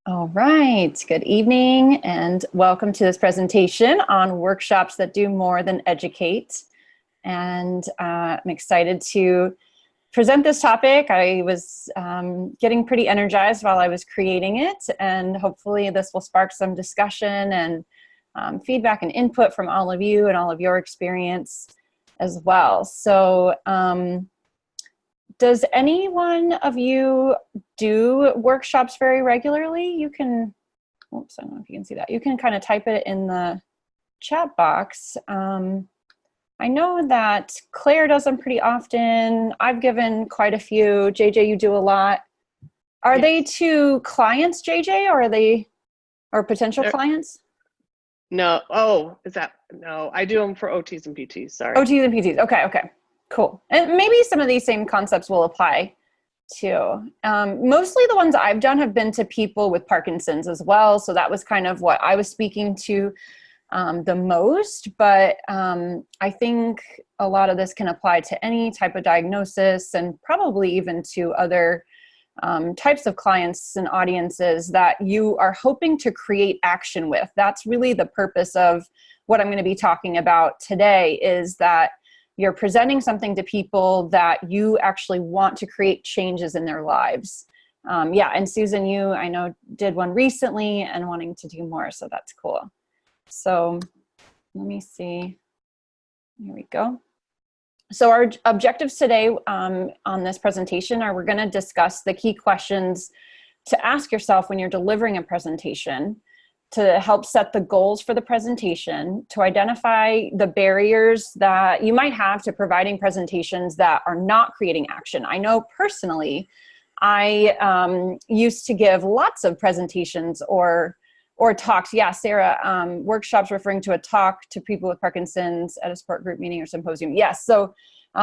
All right, good evening and welcome to this presentation on workshops that do more than educate. And I'm excited to present this topic. I was getting pretty energized while I was creating it, and hopefully this will spark some discussion and feedback and input from all of you and all of your experience as well. So does any one of you do workshops very regularly? You can, oops, I don't know if you can see that. You can kind of type it in the chat box. I know that Claire does them pretty often. I've given quite a few. JJ, you do a lot. Are Yes. they to clients, JJ, or are they, or potential clients? No. Oh, no, I do them for OTs and PTs. Sorry. OTs and PTs. Okay. Cool. And maybe some of these same concepts will apply too. Mostly the ones I've done have been to people with Parkinson's as well. So that was kind of what I was speaking to the most. But I think a lot of this can apply to any type of diagnosis and probably even to other types of clients and audiences that you are hoping to create action with. That's really the purpose of what I'm going to be talking about today, is that you're presenting something to people that you actually want to create changes in their lives. And Susan, you, I know, did one recently and wanting to do more, so that's cool. So let me see. Here we go. So our objectives today on this presentation are we're going to discuss the key questions to ask yourself when you're delivering a presentation, to help set the goals for the presentation, to identify the barriers that you might have to providing presentations that are not creating action. I know personally, I used to give lots of presentations or talks. Yeah, Sarah, workshops referring to a talk to people with Parkinson's at a support group meeting or symposium. Yes, so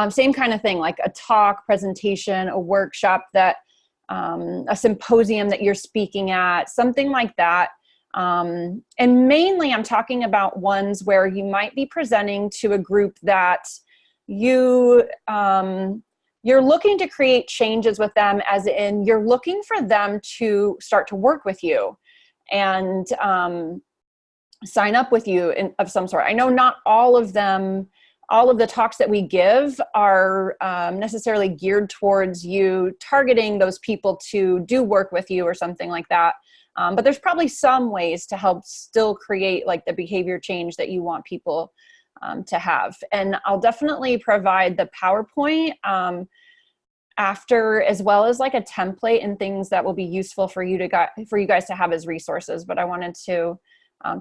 same kind of thing, like a talk, presentation, a workshop, that a symposium that you're speaking at, something like that. And mainly I'm talking about ones where you might be presenting to a group that you're looking to create changes with them, as in you're looking for them to start to work with you and sign up with you of some sort. I know not all of them, all of the talks that we give are necessarily geared towards you targeting those people to do work with you or something like that. But there's probably some ways to help still create like the behavior change that you want people to have. And I'll definitely provide the PowerPoint after, as well as like a template and things that will be useful for you guys to have as resources. But I wanted to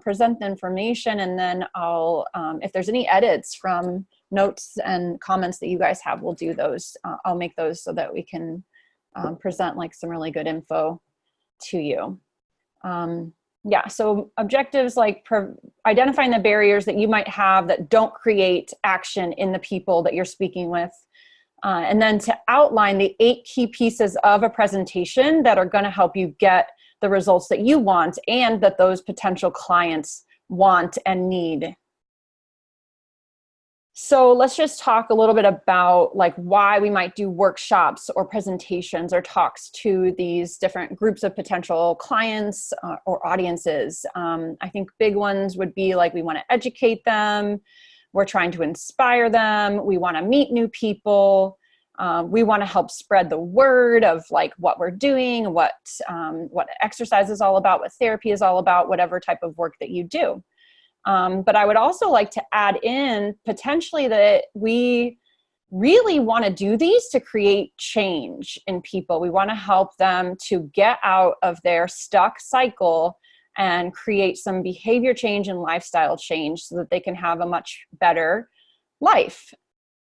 present the information, and then I'll, if there's any edits from notes and comments that you guys have, we'll do those. I'll make those so that we can present like some really good info to you. So objectives like identifying the barriers that you might have that don't create action in the people that you're speaking with. And then to outline the 8 key pieces of a presentation that are going to help you get the results that you want and that those potential clients want and need. So let's just talk a little bit about like why we might do workshops or presentations or talks to these different groups of potential clients or audiences. I think big ones would be like, we want to educate them, we're trying to inspire them, we want to meet new people, we want to help spread the word of like what we're doing, what exercise is all about, what therapy is all about, whatever type of work that you do. But I would also like to add in potentially that we really want to do these to create change in people. We want to help them to get out of their stuck cycle and create some behavior change and lifestyle change so that they can have a much better life.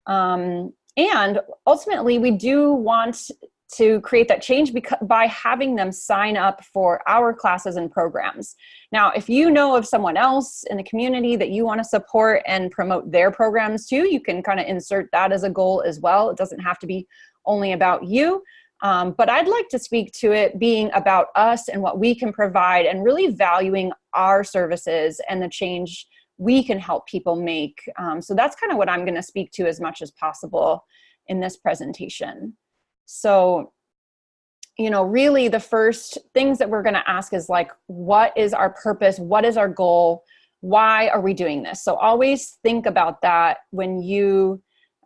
And ultimately, we do want to create that change by having them sign up for our classes and programs. Now, if you know of someone else in the community that you want to support and promote their programs too, you can kind of insert that as a goal as well. It doesn't have to be only about you. But I'd like to speak to it being about us and what we can provide, and really valuing our services and the change we can help people make. So that's kind of what I'm going to speak to as much as possible in this presentation. So really the first things that we're going to ask is like, what is our purpose? What is our goal? Why are we doing this? So always think about that when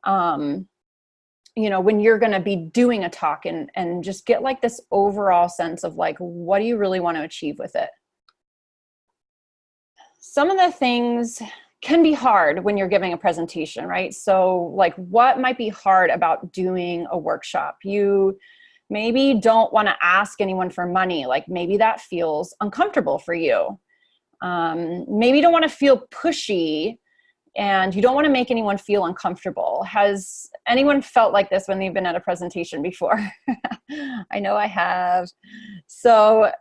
when you're going to be doing a talk, and just get like this overall sense of like, what do you really want to achieve with it? Some of the things can be hard when you're giving a presentation, right? So like, what might be hard about doing a workshop? You maybe don't want to ask anyone for money. Like maybe that feels uncomfortable for you. Maybe you don't want to feel pushy, and you don't want to make anyone feel uncomfortable. Has anyone felt like this when they've been at a presentation before? I know I have. So,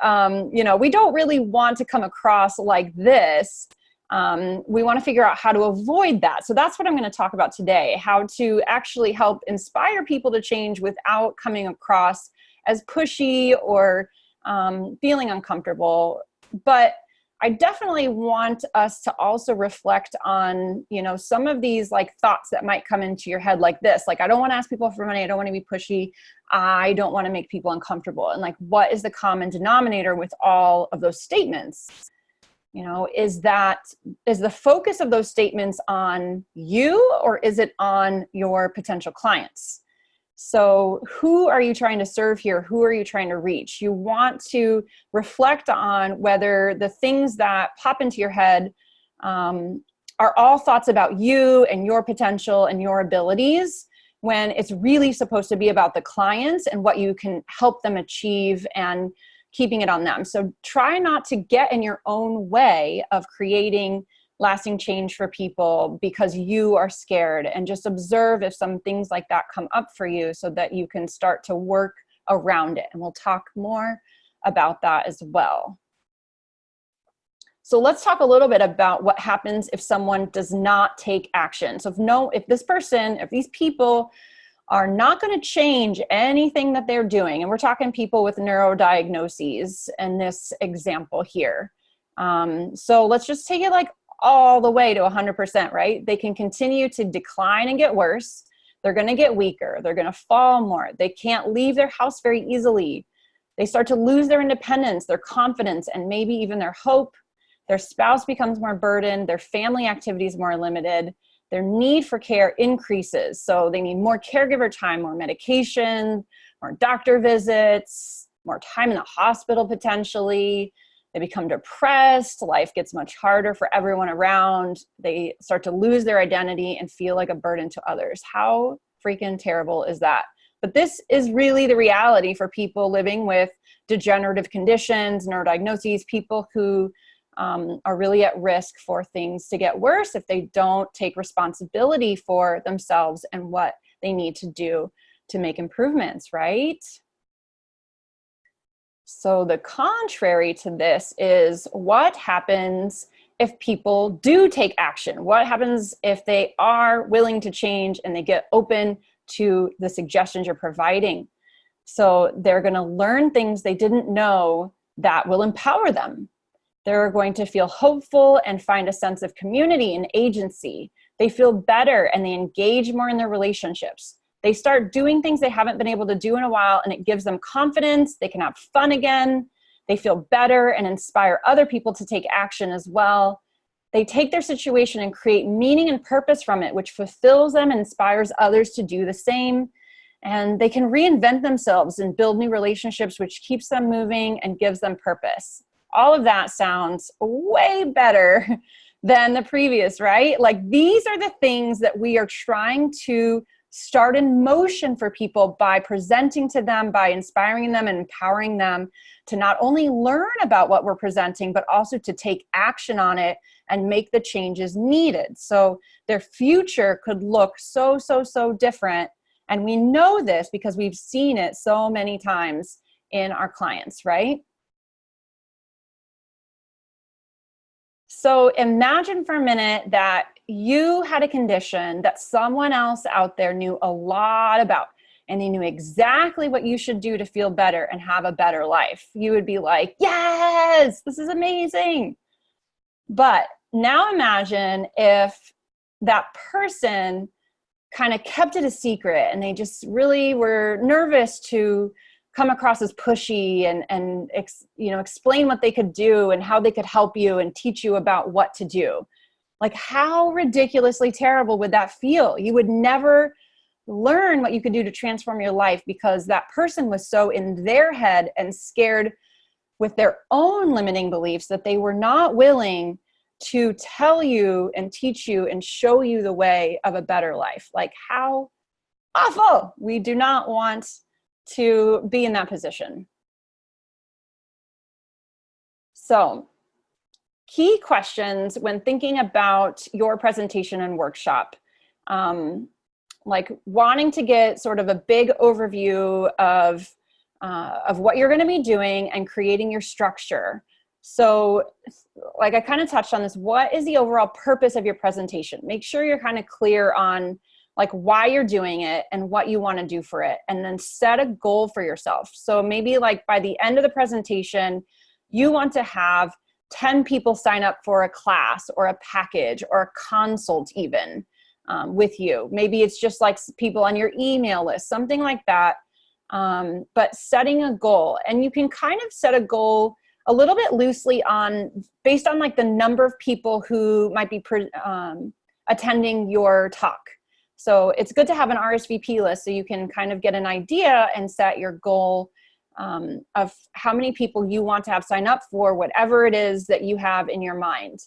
we don't really want to come across like this. We want to figure out how to avoid that. So that's what I'm going to talk about today, how to actually help inspire people to change without coming across as pushy or feeling uncomfortable. But I definitely want us to also reflect on, some of these like thoughts that might come into your head like this, like, I don't want to ask people for money. I don't want to be pushy. I don't want to make people uncomfortable. And like, what is the common denominator with all of those statements? Is the focus of those statements on you, or is it on your potential clients? So who are you trying to serve here? Who are you trying to reach? You want to reflect on whether the things that pop into your head are all thoughts about you and your potential and your abilities, when it's really supposed to be about the clients and what you can help them achieve and keeping it on them. So try not to get in your own way of creating lasting change for people because you are scared, and just observe if some things like that come up for you so that you can start to work around it. And we'll talk more about that as well. So let's talk a little bit about what happens if someone does not take action. So if these people are not going to change anything that they're doing, and we're talking people with neurodiagnoses in this example here. So let's just take it like all the way to 100%, right? They can continue to decline and get worse. They're going to get weaker. They're going to fall more. They can't leave their house very easily. They start to lose their independence, their confidence, and maybe even their hope. Their spouse becomes more burdened. Their family activities more limited. Their need for care increases. So they need more caregiver time, more medication, more doctor visits, more time in the hospital potentially. They become depressed. Life gets much harder for everyone around. They start to lose their identity and feel like a burden to others. How freaking terrible is that? But this is really the reality for people living with degenerative conditions, neurodiagnoses, people who are really at risk for things to get worse if they don't take responsibility for themselves and what they need to do to make improvements, right? So the contrary to this is what happens if people do take action? What happens if they are willing to change and they get open to the suggestions you're providing? So they're going to learn things they didn't know that will empower them. They're going to feel hopeful and find a sense of community and agency. They feel better and they engage more in their relationships. They start doing things they haven't been able to do in a while, and it gives them confidence. They can have fun again. They feel better and inspire other people to take action as well. They take their situation and create meaning and purpose from it, which fulfills them and inspires others to do the same. And they can reinvent themselves and build new relationships, which keeps them moving and gives them purpose. All of that sounds way better than the previous, right? Like, these are the things that we are trying to start in motion for people by presenting to them, by inspiring them and empowering them to not only learn about what we're presenting, but also to take action on it and make the changes needed. So their future could look so different. And we know this because we've seen it so many times in our clients, right? So imagine for a minute that you had a condition that someone else out there knew a lot about, and they knew exactly what you should do to feel better and have a better life. You would be like, yes, this is amazing. But now imagine if that person kind of kept it a secret and they just really were nervous to come across as pushy and explain what they could do and how they could help you and teach you about what to do. Like, how ridiculously terrible would that feel? You would never learn what you could do to transform your life because that person was so in their head and scared with their own limiting beliefs that they were not willing to tell you and teach you and show you the way of a better life. Like, how awful. We do not want to be in that position. So, key questions when thinking about your presentation and workshop, like wanting to get sort of a big overview of what you're going to be doing and creating your structure. So, like I kind of touched on this, what is the overall purpose of your presentation? Make sure you're kind of clear on like why you're doing it and what you want to do for it, and then set a goal for yourself. So maybe like by the end of the presentation, you want to have 10 people sign up for a class or a package or a consult even with you. Maybe it's just like people on your email list, something like that. But setting a goal, and you can kind of set a goal a little bit loosely based on like the number of people who might be attending your talk. So it's good to have an RSVP list so you can kind of get an idea and set your goal of how many people you want to have sign up for whatever it is that you have in your mind.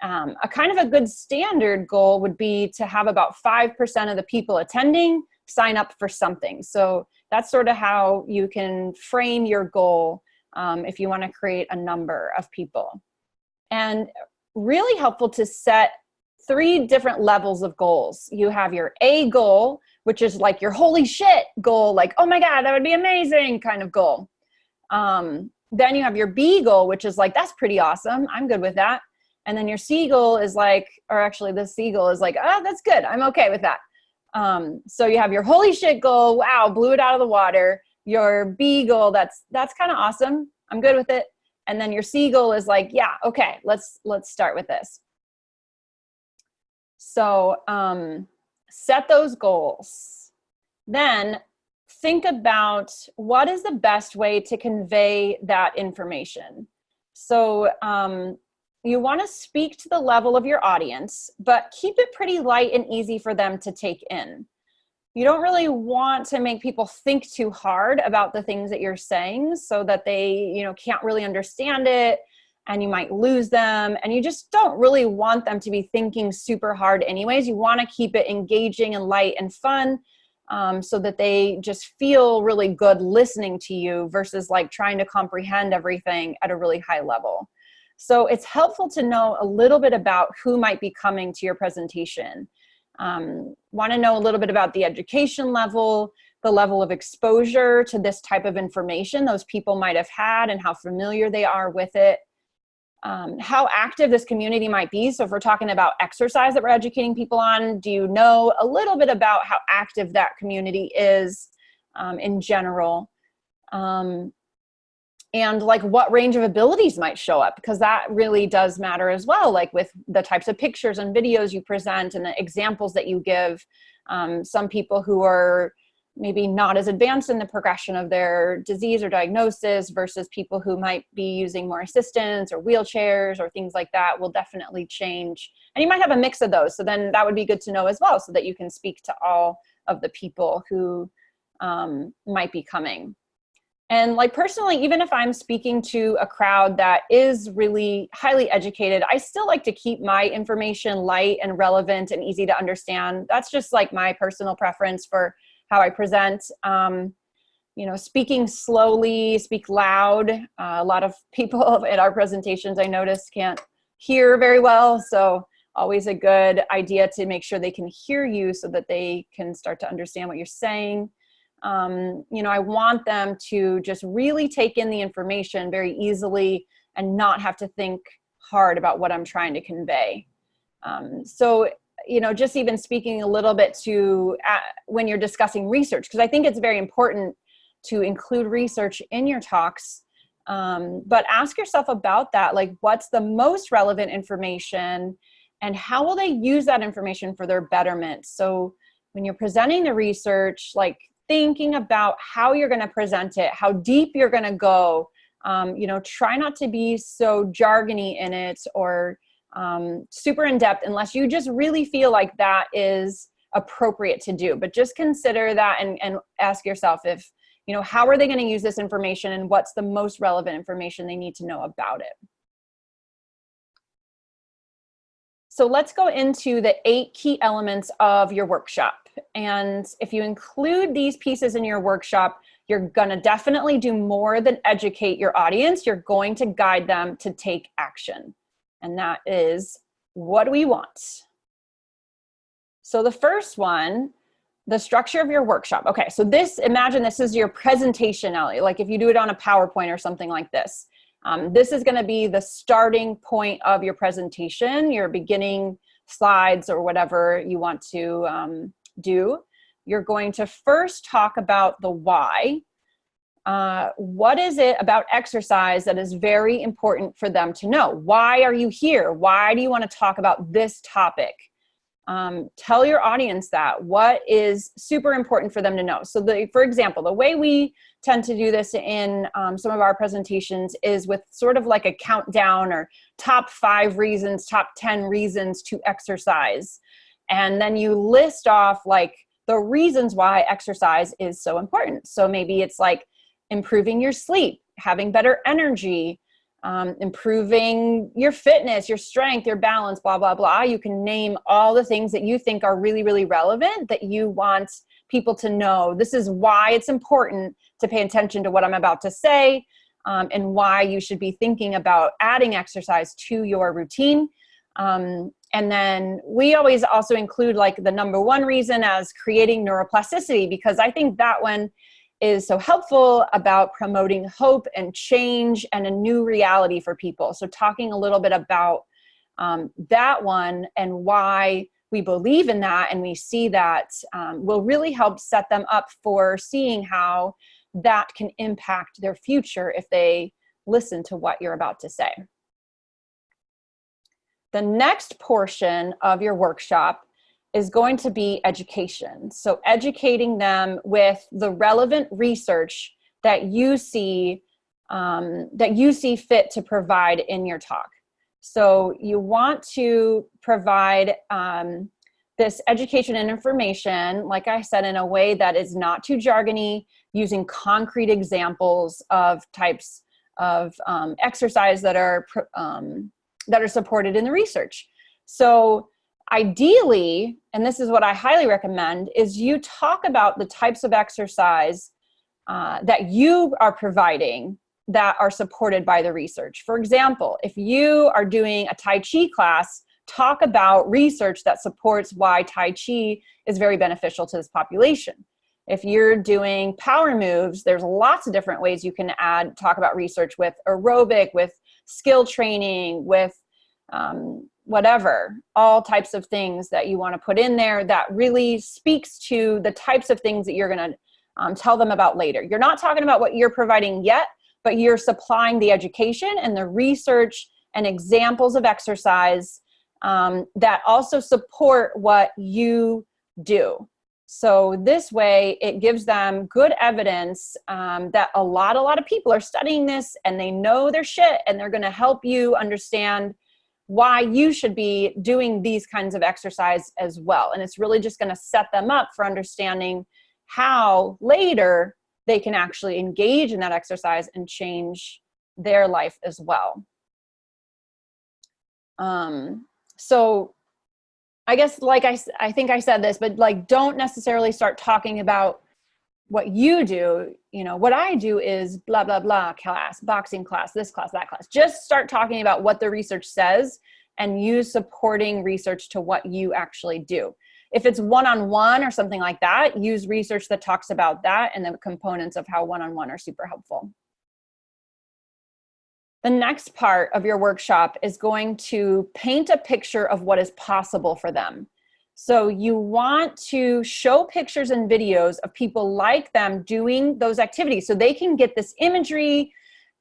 A kind of a good standard goal would be to have about 5% of the people attending sign up for something. So that's sort of how you can frame your goal if you want to create a number of people. And really helpful to set 3 different levels of goals. You have your A goal, which is like your holy shit goal, like, oh my God, that would be amazing kind of goal. Then you have your B goal, which is like, that's pretty awesome. I'm good with that. And then your C goal is like, or actually the C goal is like, oh, that's good. I'm okay with that. So you have your holy shit goal. Wow, blew it out of the water. Your B goal, that's kind of awesome. I'm good with it. And then your C goal is like, yeah, okay, let's start with this. So set those goals. Then think about what is the best way to convey that information. So you want to speak to the level of your audience, but keep it pretty light and easy for them to take in. You don't really want to make people think too hard about the things that you're saying so that they, can't really understand it and you might lose them. And you just don't really want them to be thinking super hard anyways. You want to keep it engaging and light and fun so that they just feel really good listening to you versus like trying to comprehend everything at a really high level. So it's helpful to know a little bit about who might be coming to your presentation. Want to know a little bit about the education level, the level of exposure to this type of information those people might have had and how familiar they are with it. How active this community might be. So if we're talking about exercise that we're educating people on, do you know a little bit about how active that community is in general? And like what range of abilities might show up, because that really does matter as well, like with the types of pictures and videos you present and the examples that you give. Some people who are maybe not as advanced in the progression of their disease or diagnosis versus people who might be using more assistance or wheelchairs or things like that will definitely change. And you might have a mix of those. So then that would be good to know as well so that you can speak to all of the people who might be coming. And like personally, even if I'm speaking to a crowd that is really highly educated, I still like to keep my information light and relevant and easy to understand. That's just like my personal preference for how I present. Speaking slowly, speak loud. A lot of people in our presentations, I notice, can't hear very well. So always a good idea to make sure they can hear you so that they can start to understand what you're saying. I want them to just really take in the information very easily and not have to think hard about what I'm trying to convey. Just even speaking a little bit to when you're discussing research, because I think it's very important to include research in your talks. But ask yourself about that, like what's the most relevant information and how will they use that information for their betterment? So when you're presenting the research, like thinking about how you're going to present it, how deep you're going to go. Try not to be so jargony in it or super in depth unless you just really feel like that is appropriate to do. But just consider that and ask yourself if, how are they going to use this information and what's the most relevant information they need to know about it. So let's go into the 8 key elements of your workshop. And if you include these pieces in your workshop, you're going to definitely do more than educate your audience. You're going to guide them to take action. And that is, what do we want? So the first one, the structure of your workshop. Okay, so imagine this is your presentation, Ellie. Like if you do it on a PowerPoint or something like this. This is going to be the starting point of your presentation, your beginning slides or whatever you want to do. You're going to first talk about the why. What is it about exercise that is very important for them to know? Why are you here? Why do you want to talk about this topic? Tell your audience that. What is super important for them to know? So for example, the way we tend to do this in some of our presentations is with sort of like a countdown or top 5 reasons, top 10 reasons to exercise. And then you list off like the reasons why exercise is so important. So maybe it's like improving your sleep, having better energy, improving your fitness, your strength, your balance, blah, blah, blah. You can name all the things that you think are really, really relevant that you want people to know. This is why it's important to pay attention to what I'm about to say, and why you should be thinking about adding exercise to your routine. And then we always also include like the number 1 reason as creating neuroplasticity, because I think that one is so helpful about promoting hope and change and a new reality for people. So talking a little bit about that one and why we believe in that and we see that will really help set them up for seeing how that can impact their future if they listen to what you're about to say. The next portion of your workshop is going to be education. So educating them with the relevant research that you see fit to provide in your talk. So you want to provide this education and information, like I said, in a way that is not too jargony, using concrete examples of types of exercise that are supported in the research. So ideally, and this is what I highly recommend, is you talk about the types of exercise that you are providing that are supported by the research. For example, if you are doing a Tai Chi class, talk about research that supports why Tai Chi is very beneficial to this population. If you're doing power moves, there's lots of different ways you can talk about research with aerobic, with skill training, with whatever, all types of things that you want to put in there that really speaks to the types of things that you're going to tell them about later. You're not talking about what you're providing yet, but you're supplying the education and the research and examples of exercise that also support what you do. So this way, it gives them good evidence that a lot of people are studying this and they know their shit, and they're going to help you understand why you should be doing these kinds of exercise as well. And it's really just going to set them up for understanding how later they can actually engage in that exercise and change their life as well. So I guess, like I think I said this, but like, don't necessarily start talking about what you do. You know, what I do is blah, blah, blah class, boxing class, this class, that class. Just start talking about what the research says and use supporting research to what you actually do. If it's one-on-one or something like that, use research that talks about that and the components of how one-on-one are super helpful. The next part of your workshop is going to paint a picture of what is possible for them. So you want to show pictures and videos of people like them doing those activities so they can get this imagery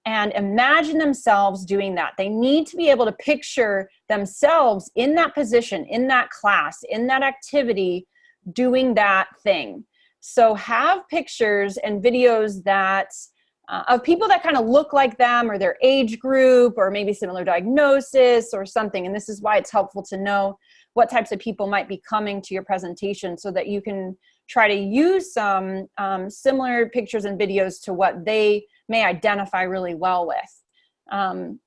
and imagine themselves doing that. They need to be able to picture themselves in that position, in that class, in that activity, doing that thing. So have pictures and videos that of people that kind of look like them or their age group or maybe similar diagnosis or something. And this is why it's helpful to know what types of people might be coming to your presentation so that you can try to use some similar pictures and videos to what they may identify really well with.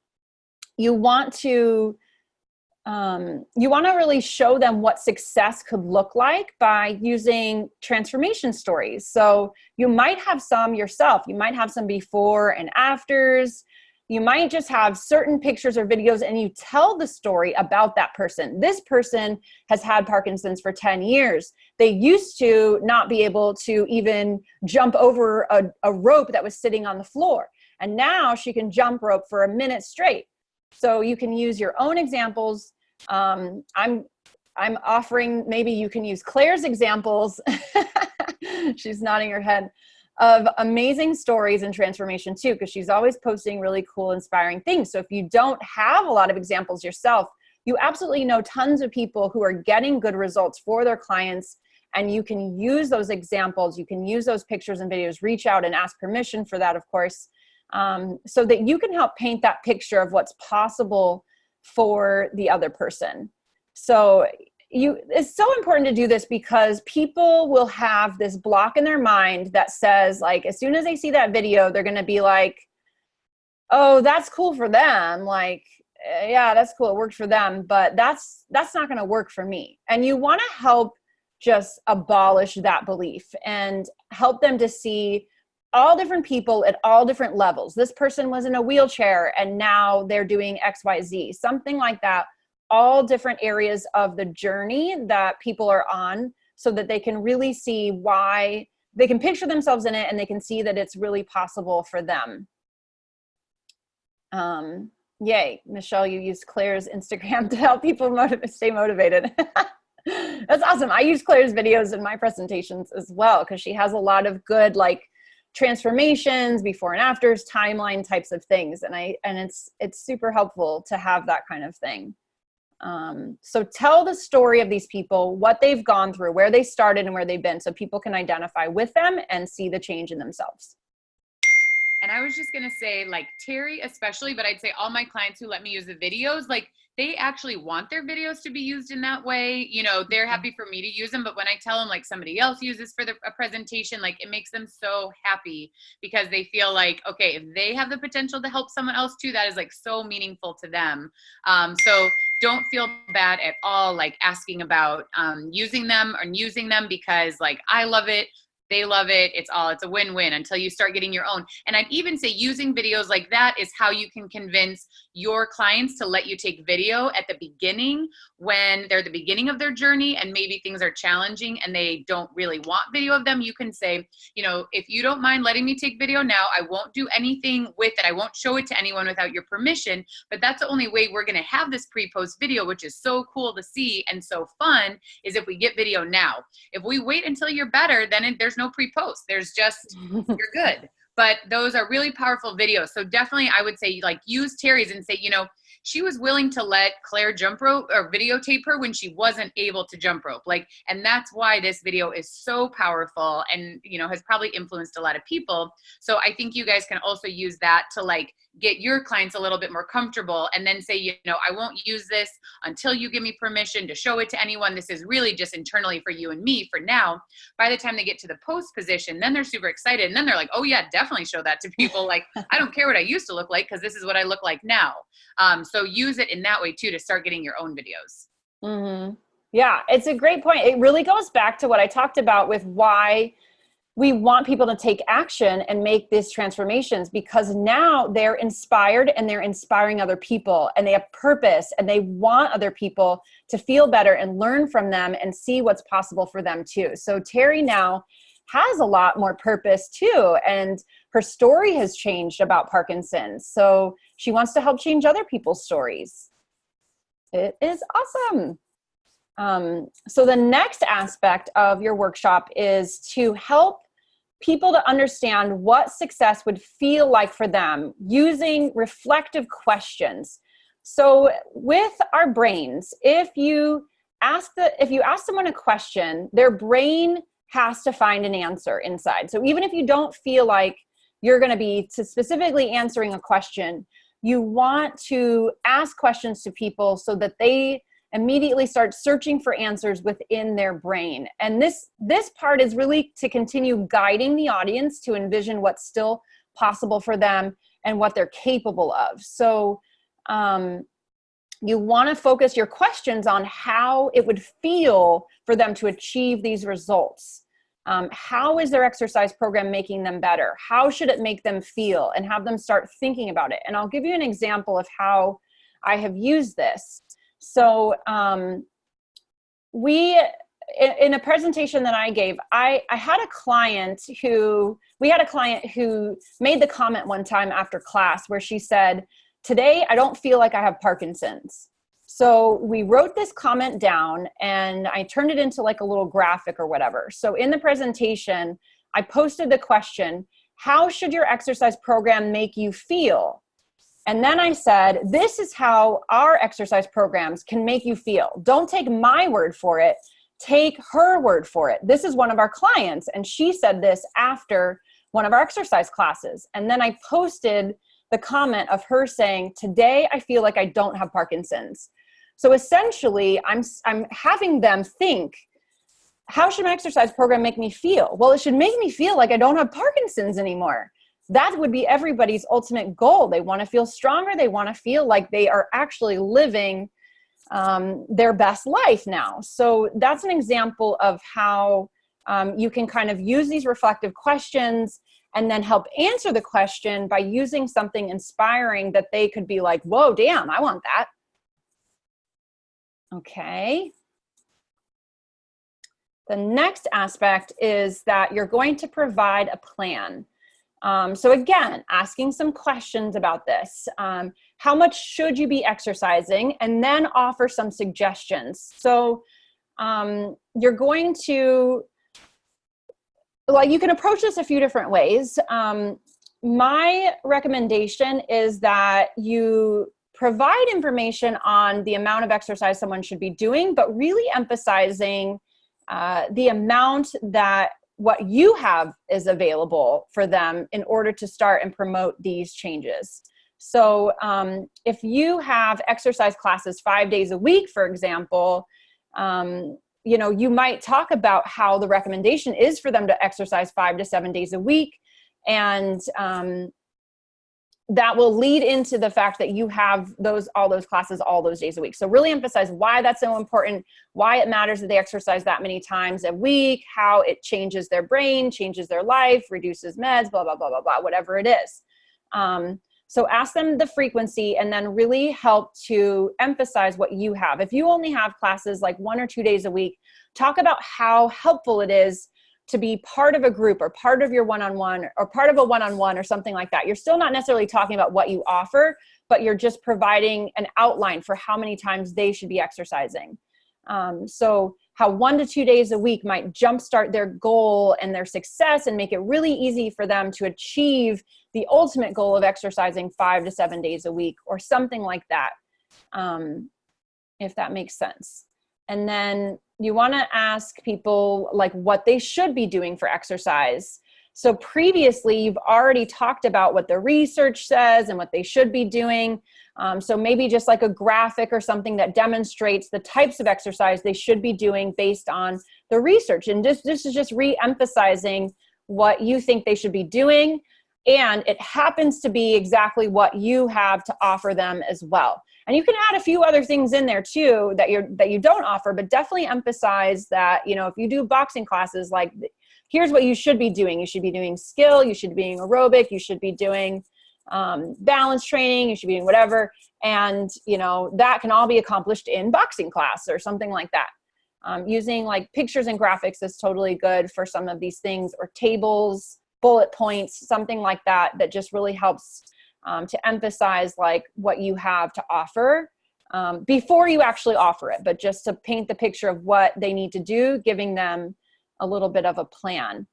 You want to really show them what success could look like by using transformation stories. So you might have some yourself. You might have some before and afters. You might just have certain pictures or videos and you tell the story about that person. This person has had Parkinson's for 10 years. They used to not be able to even jump over a rope that was sitting on the floor. And now she can jump rope for a minute straight. So you can use your own examples. I'm offering, maybe you can use Claire's examples. She's nodding her head, of amazing stories and transformation too, because she's always posting really cool, inspiring things. So if you don't have a lot of examples yourself, you absolutely know tons of people who are getting good results for their clients, and you can use those examples. You can use those pictures and videos, reach out and ask permission for that, of course, so that you can help paint that picture of what's possible for the other person. So it's so important to do this because people will have this block in their mind that says, like, as soon as they see that video, they're going to be like, oh, that's cool for them. Like, yeah, that's cool. It worked for them, but that's not going to work for me. And you want to help just abolish that belief and help them to see all different people at all different levels. This person was in a wheelchair and now they're doing XYZ, something like that. All different areas of the journey that people are on so that they can really see why they can picture themselves in it and they can see that it's really possible for them. Yay, Michelle, you used Claire's Instagram to help people stay motivated. That's awesome. I use Claire's videos in my presentations as well because she has a lot of good like transformations, before and afters, timeline types of things. And it's super helpful to have that kind of thing. So tell the story of these people, what they've gone through, where they started and where they've been, so people can identify with them and see the change in themselves. And I was just going to say, like, Terry especially, but I'd say all my clients who let me use the videos, like, they actually want their videos to be used in that way. You know, they're happy for me to use them. But when I tell them, like, somebody else uses for a presentation, like, it makes them so happy because they feel like, okay, if they have the potential to help someone else too, that is, like, so meaningful to them. So don't feel bad at all, like, asking about using them or using them because, like, I love it. They love it. It's a win-win until you start getting your own. And I'd even say using videos like that is how you can convince your clients to let you take video at the beginning when they're at the beginning of their journey and maybe things are challenging and they don't really want video of them. You can say, you know, if you don't mind letting me take video now, I won't do anything with it. I won't show it to anyone without your permission, but that's the only way we're going to have this pre-post video, which is so cool to see and so fun, is if we get video now. If we wait until you're better, then there's no pre-post. There's just, you're good. But those are really powerful videos. So definitely I would say, like, use Terry's and say, you know, she was willing to let Claire jump rope or videotape her when she wasn't able to jump rope. Like, and that's why this video is so powerful and, you know, has probably influenced a lot of people. So I think you guys can also use that to, like, get your clients a little bit more comfortable and then say, you know, I won't use this until you give me permission to show it to anyone. This is really just internally for you and me for now. By the time they get to the post position, then they're super excited. And then they're like, oh yeah, definitely show that to people. Like, I don't care what I used to look like because this is what I look like now. So use it in that way too, to start getting your own videos. Mm-hmm. Yeah, it's a great point. It really goes back to what I talked about with why we want people to take action and make these transformations, because now they're inspired and they're inspiring other people and they have purpose and they want other people to feel better and learn from them and see what's possible for them too. So Terry now has a lot more purpose too. And her story has changed about Parkinson's. So she wants to help change other people's stories. It is awesome. So the next aspect of your workshop is to help people to understand what success would feel like for them using reflective questions. So with our brains, if you ask someone a question, their brain has to find an answer inside. So even if you don't feel like you're going to be specifically answering a question, you want to ask questions to people so that they immediately start searching for answers within their brain. And this part is really to continue guiding the audience to envision what's still possible for them and what they're capable of. So you want to focus your questions on how it would feel for them to achieve these results. How is their exercise program making them better? How should it make them feel? And have them start thinking about it. And I'll give you an example of how I have used this. So in a presentation that I gave, I had a client who made the comment one time after class where she said, "Today, I don't feel like I have Parkinson's." So we wrote this comment down and I turned it into like a little graphic or whatever. So in the presentation, I posted the question, "How should your exercise program make you feel?" And then I said, "This is how our exercise programs can make you feel. Don't take my word for it. Take her word for it. This is one of our clients, and she said this after one of our exercise classes." And then I posted the comment of her saying, "Today I feel like I don't have Parkinson's." So essentially, I'm having them think, how should my exercise program make me feel? Well, it should make me feel like I don't have Parkinson's anymore. That would be everybody's ultimate goal. They want to feel stronger. They want to feel like they are actually living their best life now. So that's an example of how you can kind of use these reflective questions and then help answer the question by using something inspiring that they could be like, "Whoa, damn, I want that." Okay. The next aspect is that you're going to provide a plan. So again, asking some questions about this. How much should you be exercising? And then offer some suggestions. So you're going to, you can approach this a few different ways. My recommendation is that you provide information on the amount of exercise someone should be doing, but really emphasizing the amount that what you have is available for them in order to start and promote these changes. So if you have exercise classes 5 days a week, for example, you might talk about how the recommendation is for them to exercise 5 to 7 days a week. And that will lead into the fact that you have all those classes all those days a week. So really emphasize why that's so important, why it matters that they exercise that many times a week, how it changes their brain, changes their life, reduces meds, blah, blah, blah, blah, blah, whatever it is. So ask them the frequency and then really help to emphasize what you have. If you only have classes like 1 or 2 days a week, talk about how helpful it is to be part of a group or part of your one-on-one or part of a one-on-one or something like that. You're still not necessarily talking about what you offer, but you're just providing an outline for how many times they should be exercising. So how 1 to 2 days a week might jumpstart their goal and their success and make it really easy for them to achieve the ultimate goal of exercising 5 to 7 days a week or something like that, if that makes sense. And then you want to ask people like what they should be doing for exercise. So previously, you've already talked about what the research says and what they should be doing. So maybe just like a graphic or something that demonstrates the types of exercise they should be doing based on the research. And this is just re-emphasizing what you think they should be doing. And it happens to be exactly what you have to offer them as well. And you can add a few other things in there too that you don't offer, but definitely emphasize that, if you do boxing classes, like here's what you should be doing. You should be doing skill, you should be doing aerobic, you should be doing balance training, you should be doing whatever. And, that can all be accomplished in boxing class or something like that. Using like pictures and graphics is totally good for some of these things, or tables, bullet points, something like that, that just really helps to emphasize like what you have to offer before you actually offer it, but just to paint the picture of what they need to do, giving them a little bit of a plan.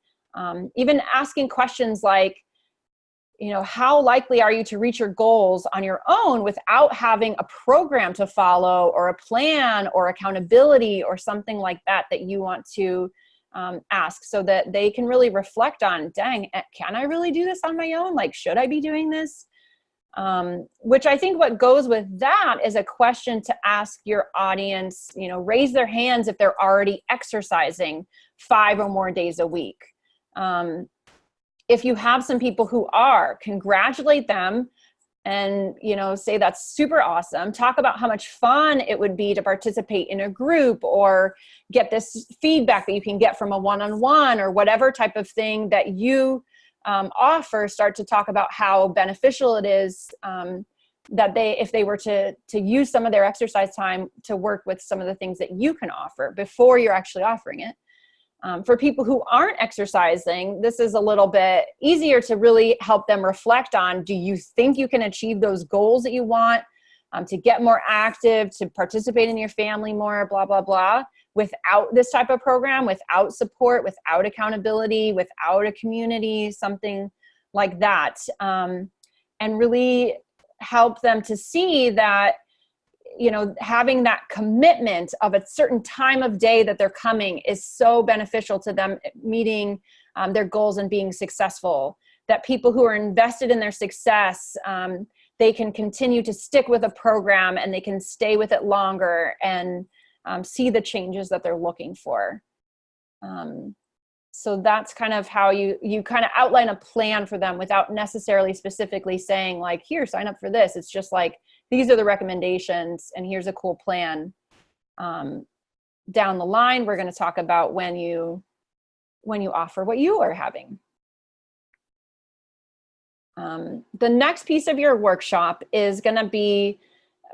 Even asking questions like, how likely are you to reach your goals on your own without having a program to follow or a plan or accountability or something like that you want to ask, so that they can really reflect on, dang, can I really do this on my own? Like, should I be doing this? Which I think what goes with that is a question to ask your audience, raise their hands if they're already exercising 5 or more days a week. If you have some people who are, congratulate them and, say that's super awesome. Talk about how much fun it would be to participate in a group or get this feedback that you can get from a one-on-one or whatever type of thing that you offer. Start to talk about how beneficial it is that if they were to use some of their exercise time to work with some of the things that you can offer before you're actually offering it. For people who aren't exercising, this is a little bit easier to really help them reflect on, do you think you can achieve those goals that you want, to get more active, to participate in your family more, blah, blah, blah, without this type of program, without support, without accountability, without a community, something like that. And really help them to see that, having that commitment of a certain time of day that they're coming is so beneficial to them meeting their goals and being successful. That people who are invested in their success, they can continue to stick with a program and they can stay with it longer and see the changes that they're looking for. So that's kind of how you kind of outline a plan for them without necessarily specifically saying like, here, sign up for this. It's just like, these are the recommendations and here's a cool plan. Down the line, we're going to talk about when you offer what you are having. The next piece of your workshop is going to be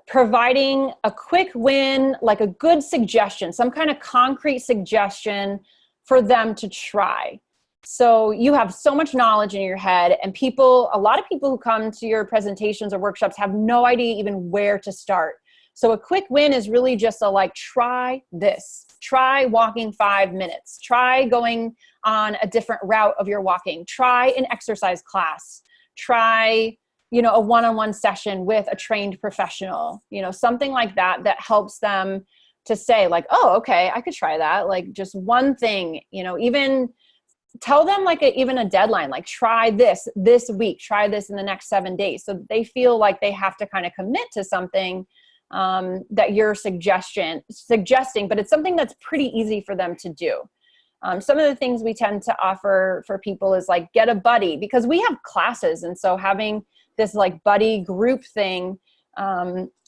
providing a quick win, like a good suggestion, some kind of concrete suggestion for them to try. So you have so much knowledge in your head, and a lot of people who come to your presentations or workshops have no idea even where to start. So a quick win is really just try this, try walking 5 minutes, try going on a different route of your walking, try an exercise class, try, a one-on-one session with a trained professional, something like that, that helps them to say like, oh, okay, I could try that. Like just one thing, even tell them even a deadline, like try this week, try this in the next 7 days. So they feel like they have to kind of commit to something that you're suggesting, but it's something that's pretty easy for them to do. Some of the things we tend to offer for people is like get a buddy, because we have classes. And so having this like buddy group thing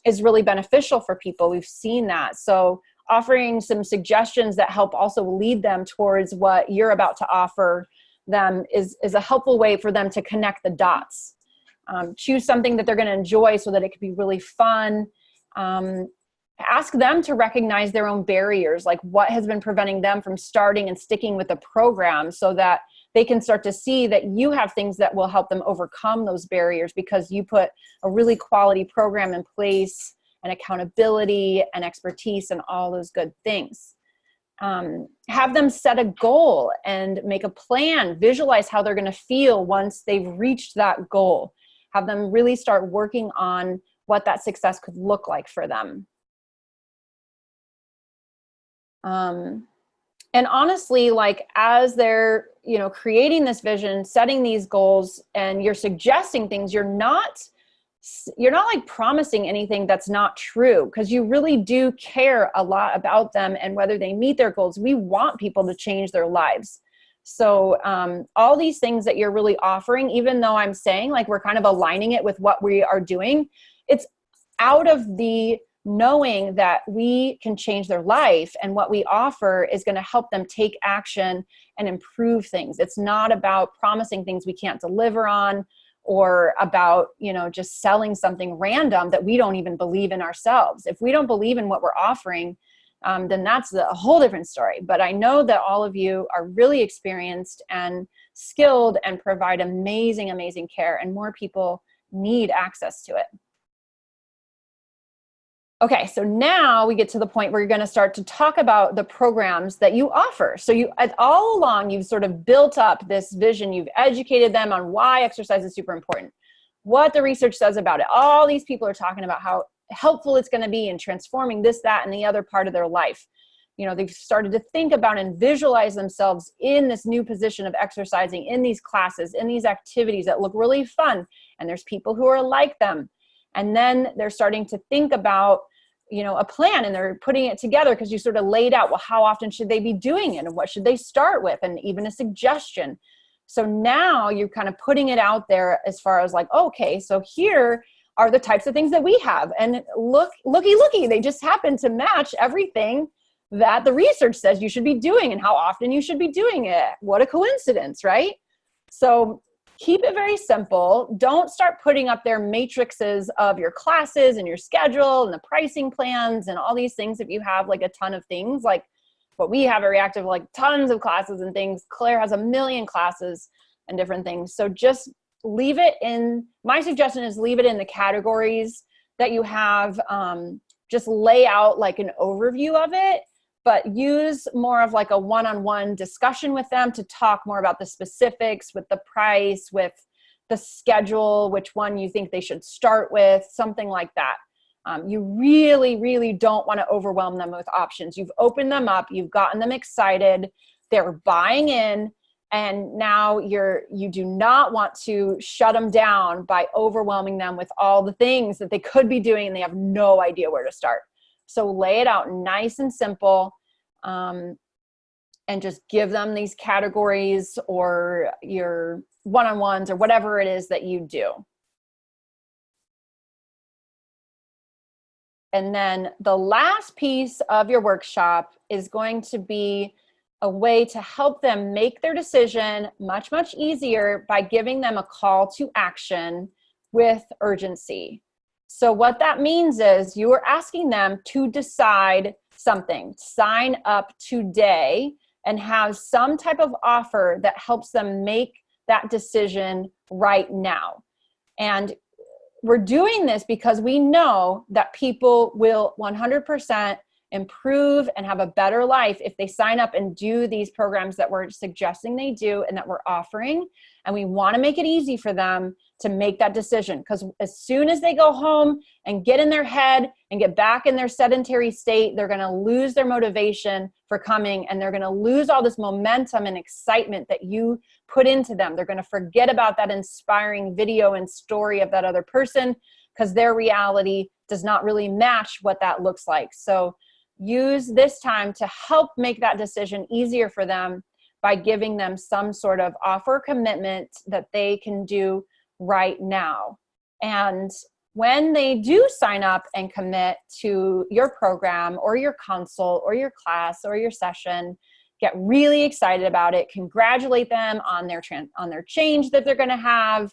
is really beneficial for people. We've seen that. So offering some suggestions that help also lead them towards what you're about to offer them is a helpful way for them to connect the dots. Choose something that they're going to enjoy so that it could be really fun. Ask them to recognize their own barriers, like what has been preventing them from starting and sticking with the program, so that they can start to see that you have things that will help them overcome those barriers because you put a really quality program in place, and accountability and expertise and all those good things. Have them set a goal and make a plan, visualize how they're going to feel once they've reached that goal. Have them really start working on what that success could look like for them. And honestly, like as they're, creating this vision, setting these goals, and you're suggesting things, you're not like promising anything that's not true, because you really do care a lot about them and whether they meet their goals. We want people to change their lives. So all these things that you're really offering, even though I'm saying like we're kind of aligning it with what we are doing, it's out of the knowing that we can change their life, and what we offer is going to help them take action and improve things. It's not about promising things we can't deliver on, or about, just selling something random that we don't even believe in ourselves. If we don't believe in what we're offering, then that's a whole different story. But I know that all of you are really experienced and skilled and provide amazing, amazing care, and more people need access to it. Okay, so now we get to the point where you're going to start to talk about the programs that you offer. So all along, you've sort of built up this vision. You've educated them on why exercise is super important, what the research says about it. All these people are talking about how helpful it's going to be in transforming this, that, and the other part of their life. they've started to think about and visualize themselves in this new position of exercising, in these classes, in these activities that look really fun. And there's people who are like them. And then they're starting to think about, a plan, and they're putting it together because you sort of laid out, well, how often should they be doing it and what should they start with, and even a suggestion. So now you're kind of putting it out there as far as like, okay, so here are the types of things that we have. And looky, they just happen to match everything that the research says you should be doing and how often you should be doing it. What a coincidence, right? So keep it very simple. Don't start putting up their matrices of your classes and your schedule and the pricing plans and all these things. If you have like a ton of things, like what we have at Reactive, like tons of classes and things. Claire has a million classes and different things. So just leave it in, my suggestion is leave it in the categories that you have. Just lay out like an overview of it, but use more of like a one-on-one discussion with them to talk more about the specifics, with the price, with the schedule, which one you think they should start with, something like that. You really, really don't want to overwhelm them with options. You've opened them up, you've gotten them excited, they're buying in, and now you do not want to shut them down by overwhelming them with all the things that they could be doing and they have no idea where to start. So lay it out nice and simple, and just give them these categories or your one-on-ones or whatever it is that you do. And then the last piece of your workshop is going to be a way to help them make their decision much, much easier by giving them a call to action with urgency. So what that means is you are asking them to decide something, sign up today, and have some type of offer that helps them make that decision right now. And we're doing this because we know that people will 100% improve and have a better life if they sign up and do these programs that we're suggesting they do and that we're offering. And we want to make it easy for them to make that decision, because as soon as they go home and get in their head and get back in their sedentary state, they're going to lose their motivation for coming, and they're going to lose all this momentum and excitement that you put into them. They're going to forget about that inspiring video and story of that other person because their reality does not really match what that looks like. So use this time to help make that decision easier for them by giving them some sort of offer commitment that they can do right now. And when they do sign up and commit to your program or your consult or your class or your session, get really excited about it, congratulate them on their change that they're going to have,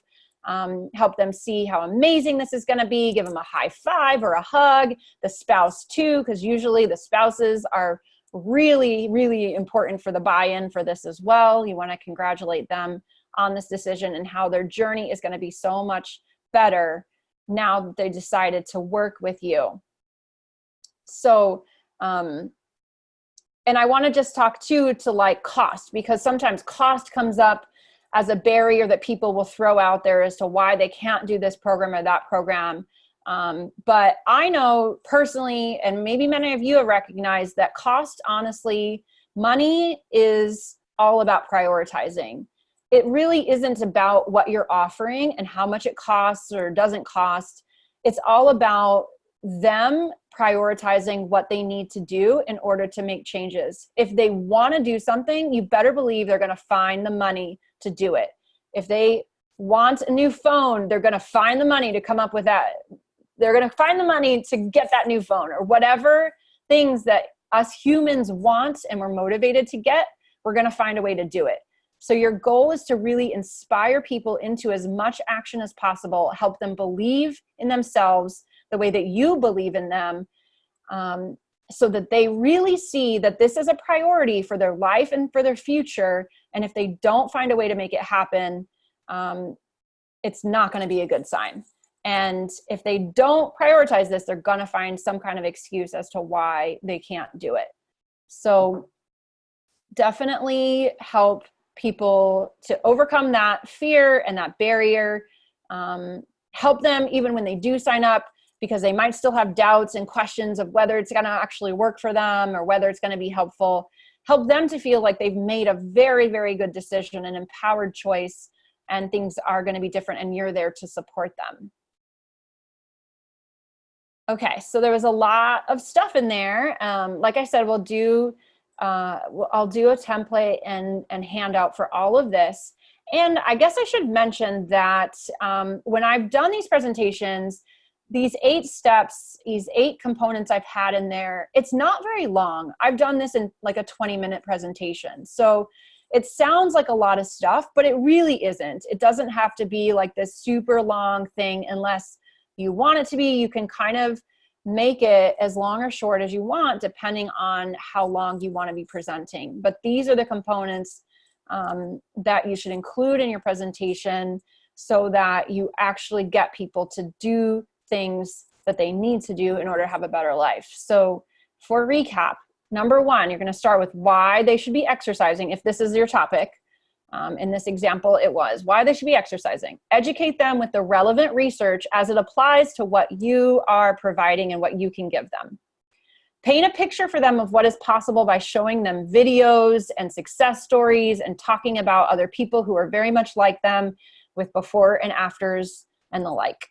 help them see how amazing this is going to be, give them a high five or a hug, the spouse too, because usually the spouses are really, really important for the buy-in for this as well. You want to congratulate them on this decision and how their journey is going to be so much better now that they decided to work with you. So, and I want to just talk too to like cost, because sometimes cost comes up as a barrier that people will throw out there as to why they can't do this program or that program. But I know personally, and maybe many of you have recognized that cost, honestly, money is all about prioritizing. It really isn't about what you're offering and how much it costs or doesn't cost. It's all about them prioritizing what they need to do in order to make changes. If they want to do something, you better believe they're going to find the money to do it. If they want a new phone, they're going to find the money to come up with that. They're going to find the money to get that new phone, or whatever things that us humans want and we're motivated to get, we're going to find a way to do it. So your goal is to really inspire people into as much action as possible, help them believe in themselves the way that you believe in them, so that they really see that this is a priority for their life and for their future. And if they don't find a way to make it happen, it's not going to be a good sign. And if they don't prioritize this, they're going to find some kind of excuse as to why they can't do it. So definitely help people to overcome that fear and that barrier. Help them even when they do sign up, because they might still have doubts and questions of whether it's going to actually work for them or whether it's going to be helpful. Help them to feel like they've made a very, very good decision, an empowered choice, and things are going to be different, and you're there to support them. Okay, so there was a lot of stuff in there. Like I said, I'll do a template and handout for all of this. And I guess I should mention that when I've done these presentations, these 8 steps, these 8 components I've had in there, it's not very long. I've done this in like a 20-minute presentation. So it sounds like a lot of stuff, but it really isn't. It doesn't have to be like this super long thing unless you want it to be. You can kind of make it as long or short as you want, depending on how long you want to be presenting. But these are the components that you should include in your presentation so that you actually get people to do things that they need to do in order to have a better life. So for recap, number 1, you're going to start with why they should be exercising. If this is your topic, in this example, it was why they should be exercising. Educate them with the relevant research as it applies to what you are providing and what you can give them. Paint a picture for them of what is possible by showing them videos and success stories and talking about other people who are very much like them with before and afters and the like.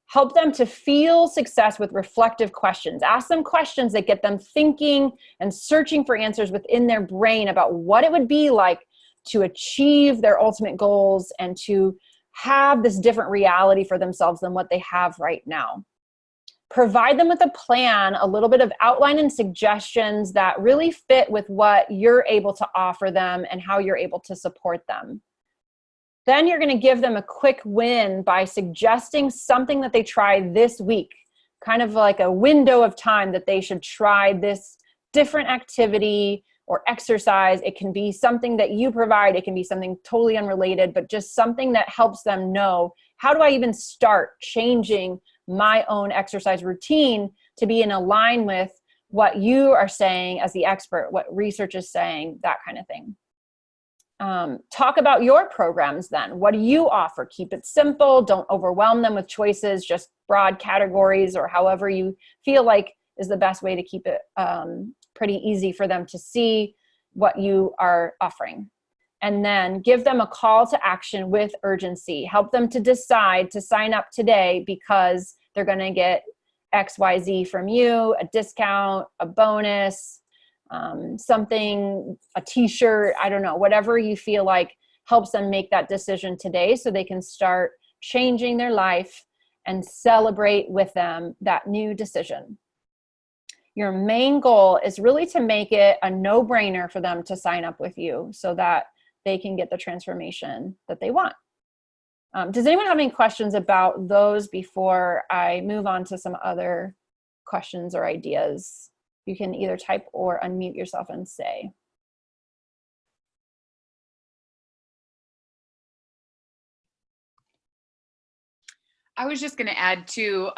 Help them to feel success with reflective questions. Ask them questions that get them thinking and searching for answers within their brain about what it would be like to achieve their ultimate goals and to have this different reality for themselves than what they have right now. Provide them with a plan, a little bit of outline and suggestions that really fit with what you're able to offer them and how you're able to support them. Then you're going to give them a quick win by suggesting something that they try this week, kind of like a window of time that they should try this different activity or exercise. It can be something that you provide. It can be something totally unrelated, but just something that helps them know, how do I even start changing my own exercise routine to be in line with what you are saying as the expert, what research is saying, that kind of thing. Talk about your programs then. What do you offer? Keep it simple. Don't overwhelm them with choices, just broad categories or however you feel like is the best way to keep it pretty easy for them to see what you are offering. And then give them a call to action with urgency. Help them to decide to sign up today because they're going to get XYZ from you, a discount, a bonus, something, a t-shirt, I don't know, whatever you feel like helps them make that decision today so they can start changing their life and celebrate with them that new decision. Your main goal is really to make it a no-brainer for them to sign up with you so that they can get the transformation that they want. Does anyone have any questions about those before I move on to some other questions or ideas? You can either type or unmute yourself and say. I was just going to add too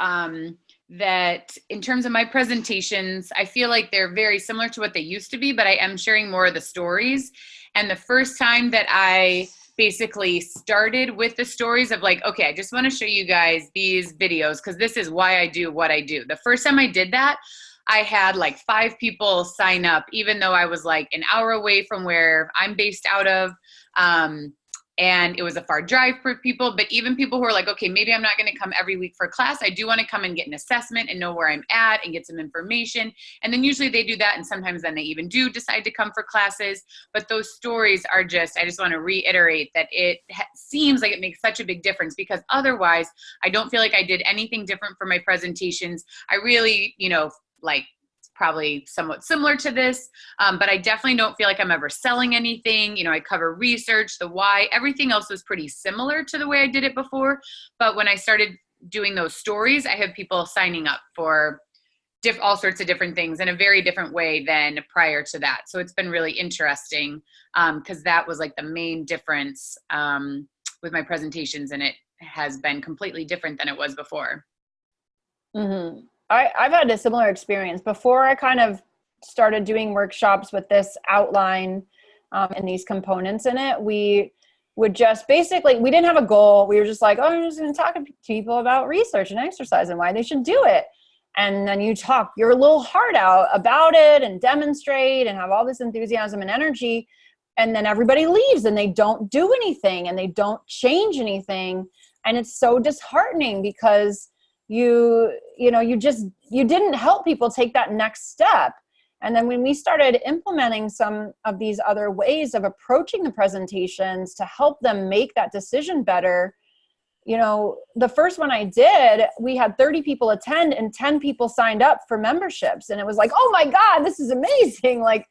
that in terms of my presentations, I feel like they're very similar to what they used to be, but I am sharing more of the stories. And the first time that I basically started with the stories of like, okay, I just want to show you guys these videos because this is why I do what I do. The first time I did that, I had like 5 people sign up, even though I was like an hour away from where I'm based out of. And it was a far drive for people, but even people who are like, okay, maybe I'm not going to come every week for class. I do want to come and get an assessment and know where I'm at and get some information. And then usually they do that. And sometimes then they even do decide to come for classes. But those stories are just, I just want to reiterate that it seems like it makes such a big difference because otherwise I don't feel like I did anything different for my presentations. I really, like probably somewhat similar to this, but I definitely don't feel like I'm ever selling anything. I cover research, the why, everything else was pretty similar to the way I did it before. But when I started doing those stories, I have people signing up for all sorts of different things in a very different way than prior to that. So it's been really interesting because that was like the main difference with my presentations, and it has been completely different than it was before. Mm-hmm. I've had a similar experience. Before I kind of started doing workshops with this outline and these components in it, we would just basically, we didn't have a goal. We were just like, oh, I'm just going to talk to people about research and exercise and why they should do it. And then you talk your little heart out about it and demonstrate and have all this enthusiasm and energy. And then everybody leaves and they don't do anything and they don't change anything. And it's so disheartening because you didn't help people take that next step. And then when we started implementing some of these other ways of approaching the presentations to help them make that decision better, the first one I did, we had 30 people attend and 10 people signed up for memberships. And it was like, oh my God, this is amazing. Like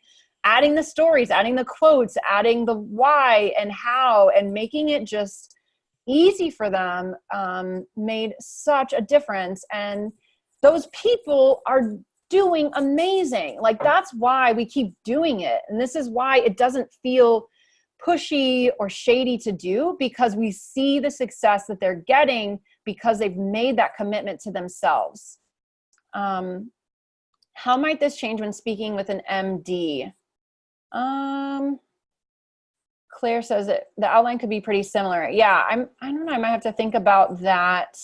adding the stories, adding the quotes, adding the why and how, and making it just easy for them made such a difference. And those people are doing amazing. Like that's why we keep doing it. And this is why it doesn't feel pushy or shady to do, because we see the success that they're getting because they've made that commitment to themselves. How might this change when speaking with an MD? Claire says that the outline could be pretty similar. Yeah, I don't know. I might have to think about that.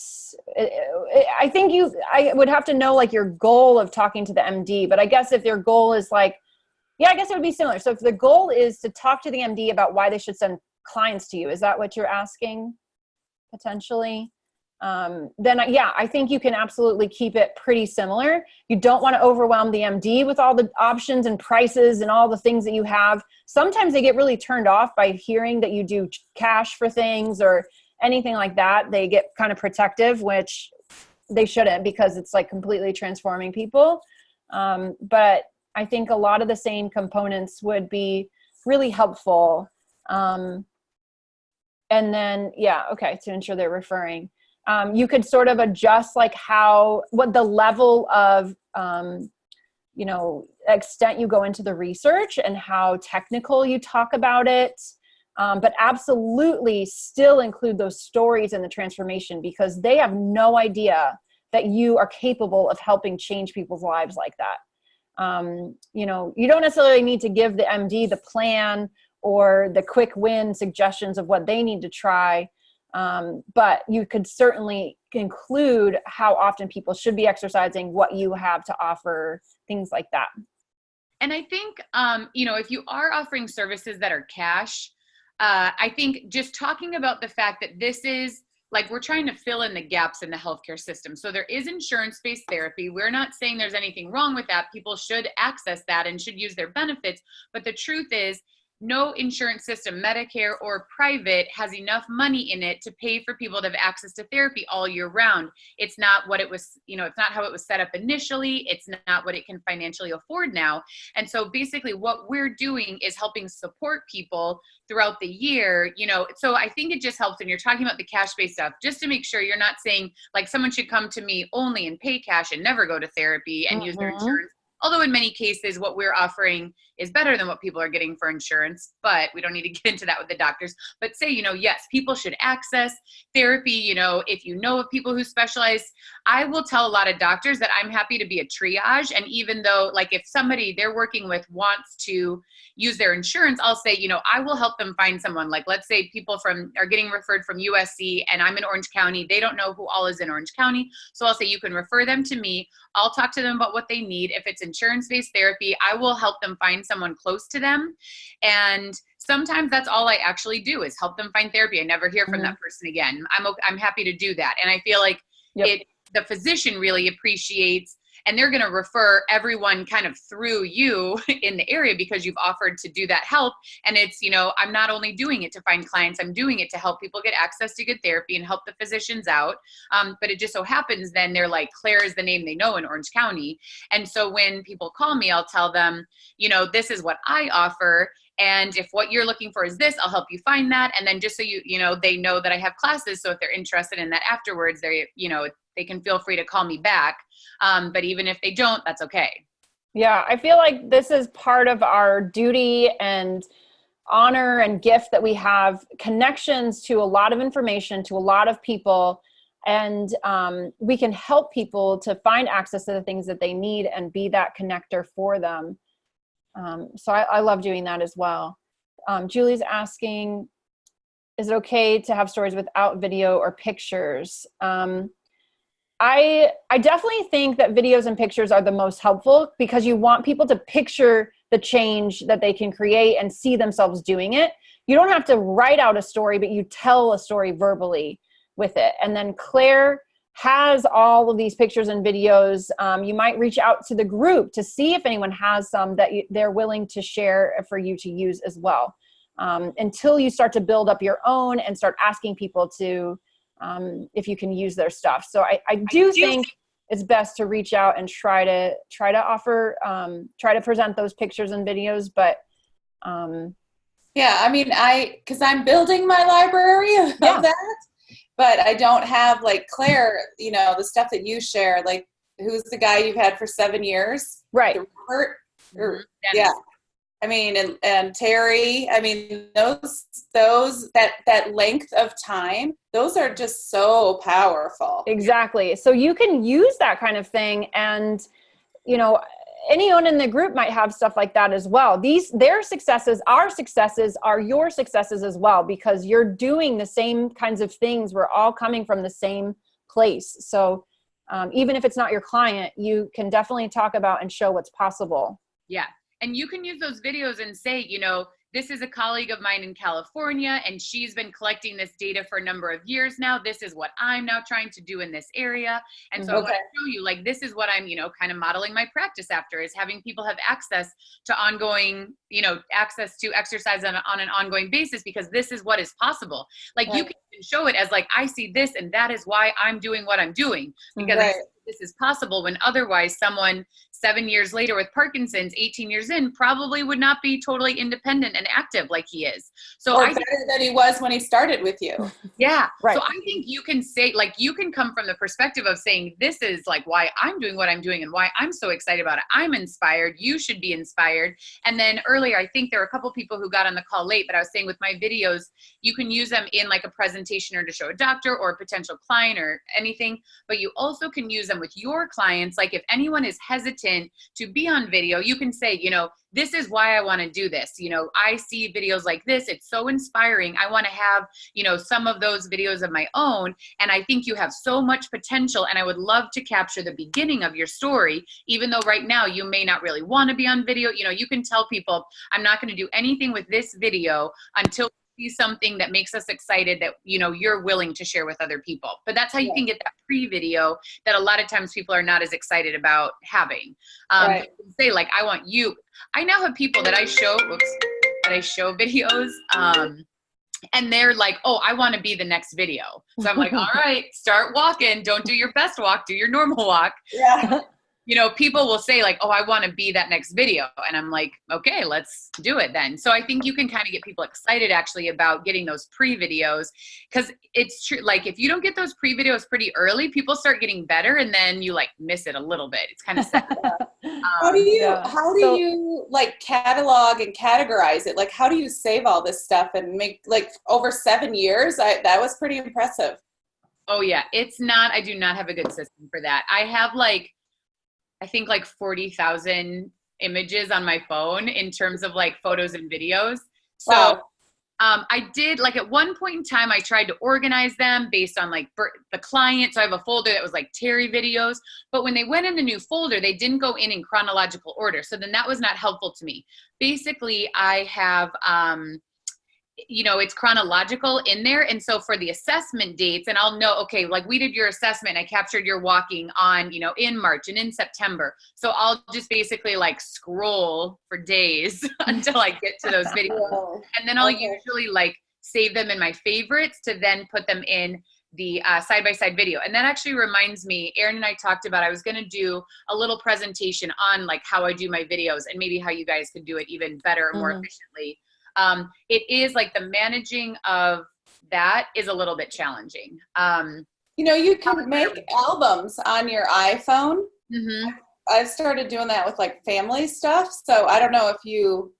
I would have to know like your goal of talking to the MD, but I guess if their goal is like, yeah, I guess it would be similar. So if the goal is to talk to the MD about why they should send clients to you, is that what you're asking potentially? Then yeah, I think you can absolutely keep it pretty similar. You don't want to overwhelm the MD with all the options and prices and all the things that you have. Sometimes they get really turned off by hearing that you do cash for things or anything like that. They get kind of protective, which they shouldn't, because it's like completely transforming people. But I think a lot of the same components would be really helpful. And then, yeah, okay, to ensure they're referring. You could sort of adjust like what the level of, extent you go into the research and how technical you talk about it. But absolutely still include those stories in the transformation, because they have no idea that you are capable of helping change people's lives like that. You don't necessarily need to give the MD the plan or the quick win suggestions of what they need to try. But you could certainly include how often people should be exercising, what you have to offer, things like that. And I think, if you are offering services that are cash, I think just talking about the fact that this is like, we're trying to fill in the gaps in the healthcare system. So there is insurance-based therapy. We're not saying there's anything wrong with that. People should access that and should use their benefits. But the truth is, no insurance system, Medicare or private, has enough money in it to pay for people to have access to therapy all year round. It's not what it was, it's not how it was set up initially. It's not what it can financially afford now. And so basically what we're doing is helping support people throughout the year, so I think it just helps when you're talking about the cash-based stuff, just to make sure you're not saying like someone should come to me only and pay cash and never go to therapy and use their insurance. Although in many cases, what we're offering is better than what people are getting for insurance, but we don't need to get into that with the doctors. But say, yes, people should access therapy. If you know of people who specialize, I will tell a lot of doctors that I'm happy to be a triage. And even though like if somebody they're working with wants to use their insurance, I'll say, I will help them find someone. Like, let's say people are getting referred from USC and I'm in Orange County. They don't know who all is in Orange County. So I'll say, you can refer them to me. I'll talk to them about what they need. If it's insurance-based therapy, I will help them find someone close to them. And sometimes that's all I actually do is help them find therapy. I never hear from that person again. I'm happy to do that. And I feel like the physician really appreciates, and they're going to refer everyone kind of through you in the area because you've offered to do that help. And it's, I'm not only doing it to find clients, I'm doing it to help people get access to good therapy and help the physicians out. But it just so happens then they're like, Claire is the name they know in Orange County. And so when people call me, I'll tell them, this is what I offer. And if what you're looking for is this, I'll help you find that. And then just so they know that I have classes. So if they're interested in that afterwards, they can feel free to call me back. But even if they don't, that's okay. Yeah, I feel like this is part of our duty and honor and gift that we have connections to a lot of information, to a lot of people. And we can help people to find access to the things that they need and be that connector for them. So I love doing that as well. Julie's asking, is it okay to have stories without video or pictures? I definitely think that videos and pictures are the most helpful because you want people to picture the change that they can create and see themselves doing it. You don't have to write out a story, but you tell a story verbally with it. And then Claire has all of these pictures and videos. You might reach out to the group to see if anyone has some that they're willing to share for you to use as well. Until you start to build up your own and start asking people to, if you can use their stuff. So I do think it's best to reach out and try to offer, try to present those pictures and videos. But yeah, I mean, because I'm building my library of that, but I don't have like Claire, you know, the stuff that you share, like who's the guy you've had for 7 years? Right. Yeah. I mean, and Terry, I mean, that length of time, those are just so powerful. Exactly. So you can use that kind of thing. And, you know, anyone in the group might have stuff like that as well. Their successes, our successes are your successes as well, because you're doing the same kinds of things. We're all coming from the same place. So even if it's not your client, you can definitely talk about and show what's possible. Yeah. And you can use those videos and say, you know, this is a colleague of mine in California, and she's been collecting this data for a number of years now. This is what I'm now trying to do in this area. And so I want to show you, like, this is what I'm, you know, kind of modeling my practice after, is having people have access to ongoing, you know, access to exercise on an ongoing basis, because this is what is possible. Like you can show it as like, I see this, and that is why I'm doing what I'm doing, because this is possible, when otherwise someone 7 years later with Parkinson's, 18 years in, probably would not be totally independent and active like he is. So or better than he was when he started with you. Yeah. Right. So I think you can say, like, you can come from the perspective of saying, this is like why I'm doing what I'm doing and why I'm so excited about it. I'm inspired. You should be inspired. And then earlier, I think there were a couple people who got on the call late, but I was saying with my videos, you can use them in like a presentation or to show a doctor or a potential client or anything, but you also can use them with your clients. Like if anyone is hesitant to be on video, you can say, you know, this is why I want to do this. You know, I see videos like this. It's so inspiring. I want to have, you know, some of those videos of my own. And I think you have so much potential. And I would love to capture the beginning of your story, even though right now you may not really want to be on video. You know, you can tell people, I'm not going to do anything with this video until something that makes us excited that, you know, you're willing to share with other people. But that's how you can get that pre-video that a lot of times people are not as excited about having. Say like, I want you. I now have people that I show videos, and they're like, oh, I want to be the next video. So I'm like, all right, start walking. Don't do your best walk. Do your normal walk. Yeah. You know, people will say like, oh, I want to be that next video. And I'm like, okay, let's do it then. So I think you can kind of get people excited actually about getting those pre-videos, because it's true. Like if you don't get those pre-videos pretty early, people start getting better and then you like miss it a little bit. It's kind of sad. How do you like catalog and categorize it? Like, how do you save all this stuff and make like over 7 years? That was pretty impressive. Oh yeah. I do not have a good system for that. I have I think like 40,000 images on my phone in terms of like photos and videos. So wow. I did like at one point in time, I tried to organize them based on like the client. So I have a folder that was like Terry videos, but when they went in the new folder, they didn't go in chronological order. So then that was not helpful to me. Basically I have, you know, it's chronological in there. And so for the assessment dates, and I'll know, okay, like we did your assessment, I captured your walking on, you know, in March and in September. So I'll just basically like scroll for days until I get to those videos. And then I'll usually like save them in my favorites to then put them in the side-by-side video. And that actually reminds me, Erin and I talked about, I was going to do a little presentation on like how I do my videos and maybe how you guys could do it even better or more efficiently. It is like the managing of that is a little bit challenging. You know, you can make albums on your iPhone. Mm-hmm. I've started doing that with like family stuff. So I don't know if you.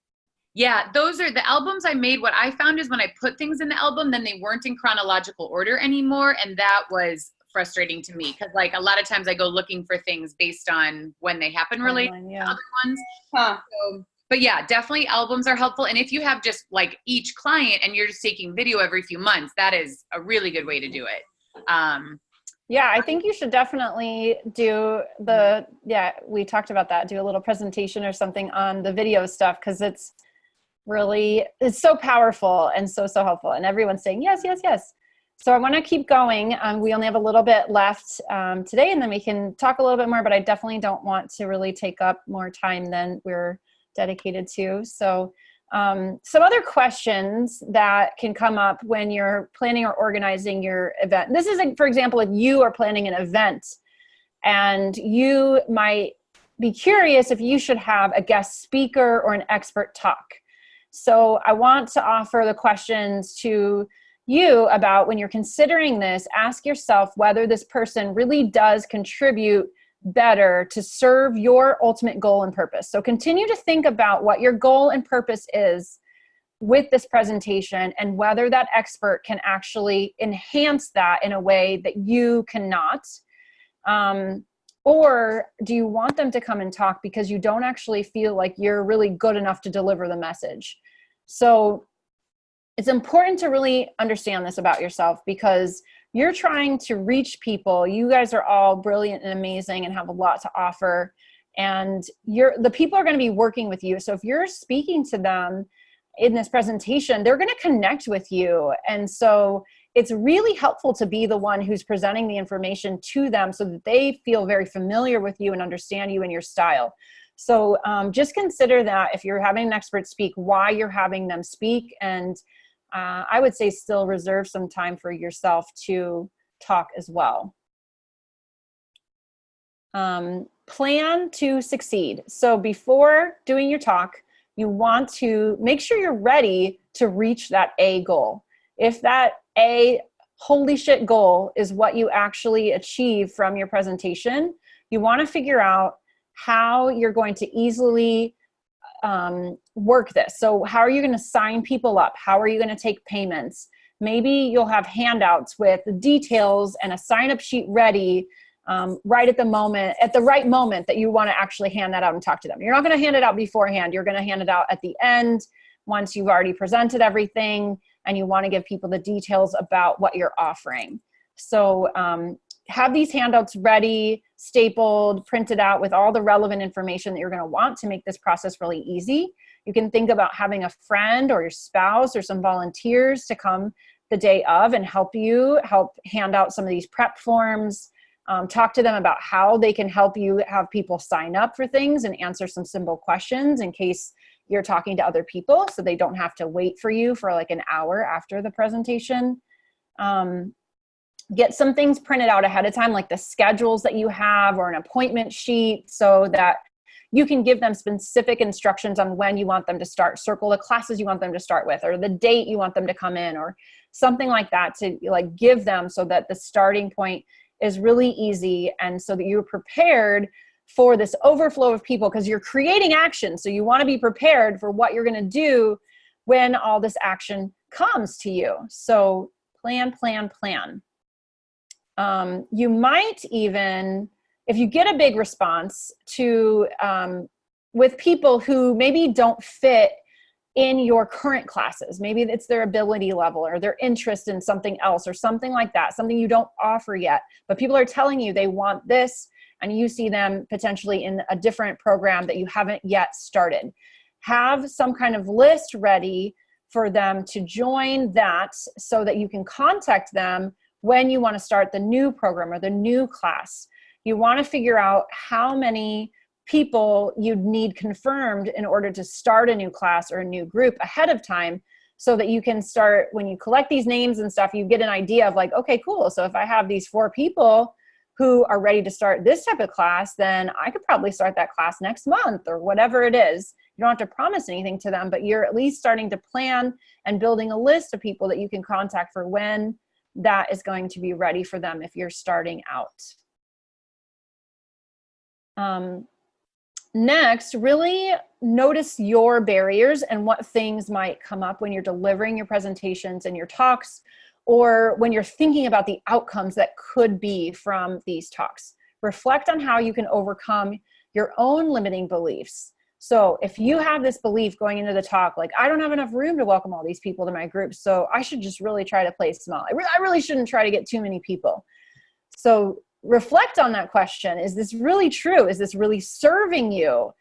Yeah, those are the albums I made. What I found is when I put things in the album, then they weren't in chronological order anymore. And that was frustrating to me because like a lot of times I go looking for things based on when they happen related to other ones. Huh. So But yeah, definitely albums are helpful. And if you have just like each client and you're just taking video every few months, that is a really good way to do it. Yeah, I think you should definitely do we talked about that, do a little presentation or something on the video stuff, because it's so powerful and so helpful. And everyone's saying, yes, yes, yes. So I want to keep going. We only have a little bit left today, and then we can talk a little bit more, but I definitely don't want to really take up more time than we're dedicated to. So some other questions that can come up when you're planning or organizing your event. This is, for example, if you are planning an event and you might be curious if you should have a guest speaker or an expert talk. So I want to offer the questions to you about, when you're considering this, ask yourself whether this person really does contribute better to serve your ultimate goal and purpose. So continue to think about what your goal and purpose is with this presentation, and whether that expert can actually enhance that in a way that you cannot. Or do you want them to come and talk because you don't actually feel like you're really good enough to deliver the message? So it's important to really understand this about yourself, because you're trying to reach people. You guys are all brilliant and amazing and have a lot to offer. And the people are going to be working with you. So if you're speaking to them in this presentation, they're going to connect with you. And so it's really helpful to be the one who's presenting the information to them so that they feel very familiar with you and understand you and your style. So just consider that if you're having an expert speak, why you're having them speak. And I would say still reserve some time for yourself to talk as well. Plan to succeed. So before doing your talk, you want to make sure you're ready to reach that A goal. If that A holy shit goal is what you actually achieve from your presentation, you want to figure out how you're going to easily work this. So how are you going to sign people up? How are you going to take payments? Maybe you'll have handouts with the details and a sign-up sheet ready right at the right moment that you want to actually hand that out and talk to them. You're not going to hand it out beforehand. You're going to hand it out at the end once you've already presented everything, and you want to give people the details about what you're offering. So have these handouts ready, stapled, printed out with all the relevant information that you're going to want to make this process really easy. You can think about having a friend or your spouse or some volunteers to come the day of and help hand out some of these prep forms. Talk to them about how they can help you have people sign up for things and answer some simple questions in case you're talking to other people, so they don't have to wait for you for like an hour after the presentation. Get some things printed out ahead of time, like the schedules that you have or an appointment sheet, so that you can give them specific instructions on when you want them to start. Circle the classes you want them to start with, or the date you want them to come in, or something like that, to like give them so that the starting point is really easy, and so that you're prepared for this overflow of people, because you're creating action. So you want to be prepared for what you're going to do when all this action comes to you. So plan, plan, plan. You might even, if you get a big response with people who maybe don't fit in your current classes, maybe it's their ability level or their interest in something else or something like that, something you don't offer yet, but people are telling you they want this, and you see them potentially in a different program that you haven't yet started. Have some kind of list ready for them to join that, so that you can contact them when you want to start the new program or the new class. You want to figure out how many people you'd need confirmed in order to start a new class or a new group ahead of time, so that you can start, when you collect these names and stuff, you get an idea of like, okay, cool. So if I have these 4 people who are ready to start this type of class, then I could probably start that class next month or whatever it is. You don't have to promise anything to them, but you're at least starting to plan and building a list of people that you can contact for when that is going to be ready for them if you're starting out. Next, really notice your barriers and what things might come up when you're delivering your presentations and your talks, or when you're thinking about the outcomes that could be from these talks. Reflect on how you can overcome your own limiting beliefs. So if you have this belief going into the talk, like, I don't have enough room to welcome all these people to my group, so I should just really try to play small. I really shouldn't try to get too many people. So reflect on that question. Is this really true? Is this really serving you?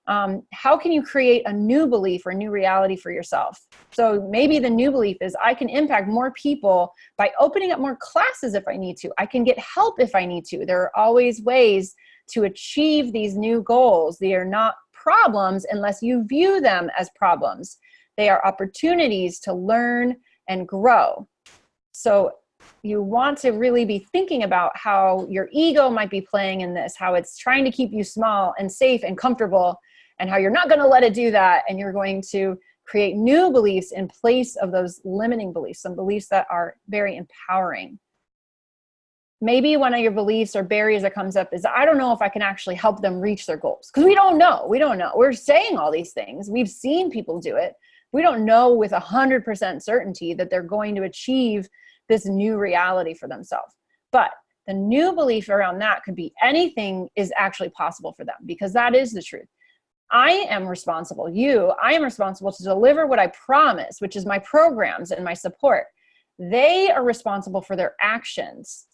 How can you create a new belief or new reality for yourself? So maybe the new belief is, I can impact more people by opening up more classes if I need to. I can get help if I need to. There are always ways to achieve these new goals. They are not problems unless you view them as problems. They are opportunities to learn and grow. So you want to really be thinking about how your ego might be playing in this, how it's trying to keep you small and safe and comfortable, and how you're not going to let it do that. And you're going to create new beliefs in place of those limiting beliefs, some beliefs that are very empowering. Maybe one of your beliefs or barriers that comes up is, I don't know if I can actually help them reach their goals. Because we don't know. We're saying all these things. We've seen people do it. We don't know with 100% certainty that they're going to achieve this new reality for themselves. But the new belief around that could be anything is actually possible for them, because that is the truth. I am responsible. I am responsible to deliver what I promise, which is my programs and my support. They are responsible for their actions.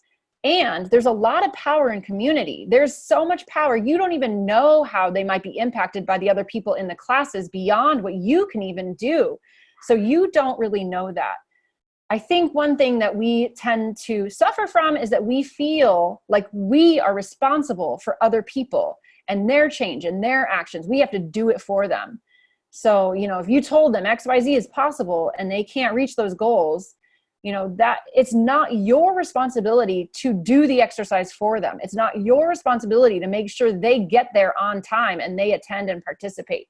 And there's a lot of power in community. There's so much power. You don't even know how they might be impacted by the other people in the classes beyond what you can even do. So you don't really know that. I think one thing that we tend to suffer from is that we feel like we are responsible for other people and their change and their actions. We have to do it for them. So, if you told them XYZ is possible and they can't reach those goals, that it's not your responsibility to do the exercise for them. It's not your responsibility to make sure they get there on time and they attend and participate.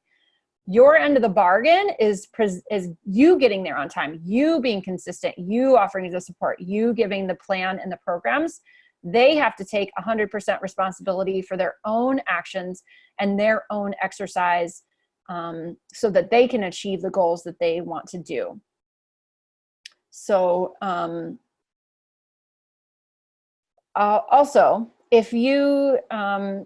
Your end of the bargain is you getting there on time, you being consistent, you offering the support, you giving the plan and the programs. They have to take 100% responsibility for their own actions and their own exercise, so that they can achieve the goals that they want to do. So also, if you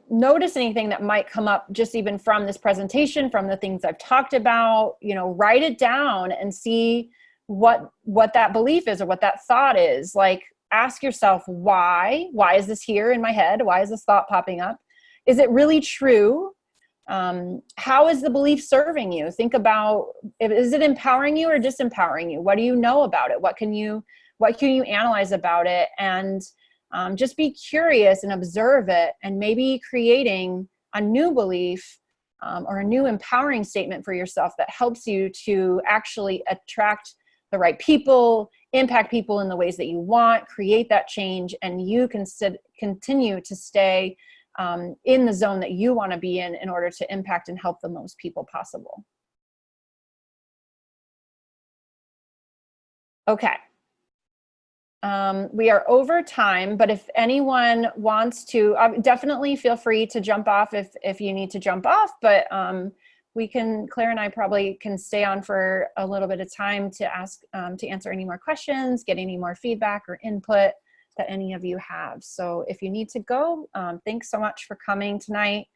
notice anything that might come up just even from this presentation, from the things I've talked about, write it down and see what that belief is or what that thought is. Like, ask yourself, why is this here in my head? Why is this thought popping up? Is it really true? How is the belief serving you? Think about, is it empowering you or disempowering you? What do you know about it? What can you analyze about it? And just be curious and observe it, and maybe creating a new belief or a new empowering statement for yourself that helps you to actually attract the right people, impact people in the ways that you want, create that change, and you can continue to stay in the zone that you want to be in order to impact and help the most people possible. Okay. We are over time, but if anyone wants to, definitely feel free to jump off if you need to jump off, but Claire and I probably can stay on for a little bit of time to answer any more questions, get any more feedback or input that any of you have. So if you need to go, thanks so much for coming tonight.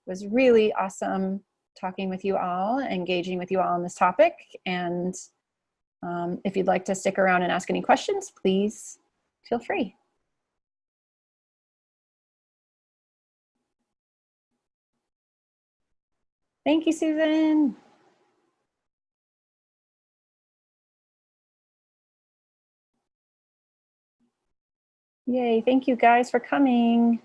It was really awesome talking with you all, engaging with you all on this topic. And if you'd like to stick around and ask any questions, please feel free. Thank you, Susan. Yay, thank you guys for coming.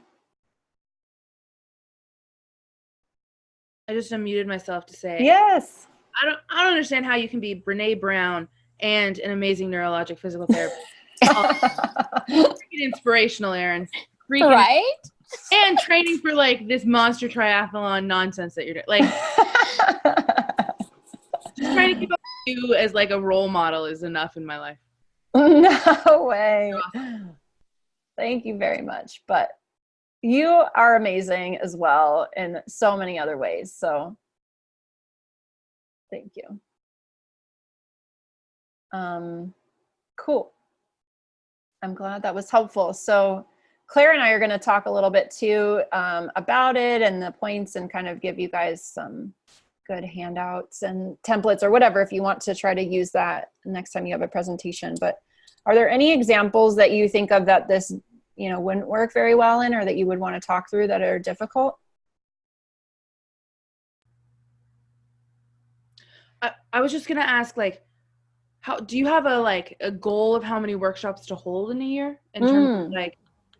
I just unmuted myself to say, yes. I don't understand how you can be Brene Brown and an amazing neurologic physical therapist. Freaking inspirational, Erin. Freaking right? And training for like this monster triathlon nonsense that you're doing. Like, just trying to keep up with you as like a role model is enough in my life. No way. Awesome. Thank you very much. But you are amazing as well in so many other ways. So thank you. Cool. I'm glad that was helpful. So Claire and I are going to talk a little bit too about it and the points, and kind of give you guys some good handouts and templates or whatever if you want to try to use that next time you have a presentation. But are there any examples that you think of that this, wouldn't work very well in, or that you would want to talk through that are difficult? I was just going to ask, like, how do you have a goal of how many workshops to hold in a year in terms of like,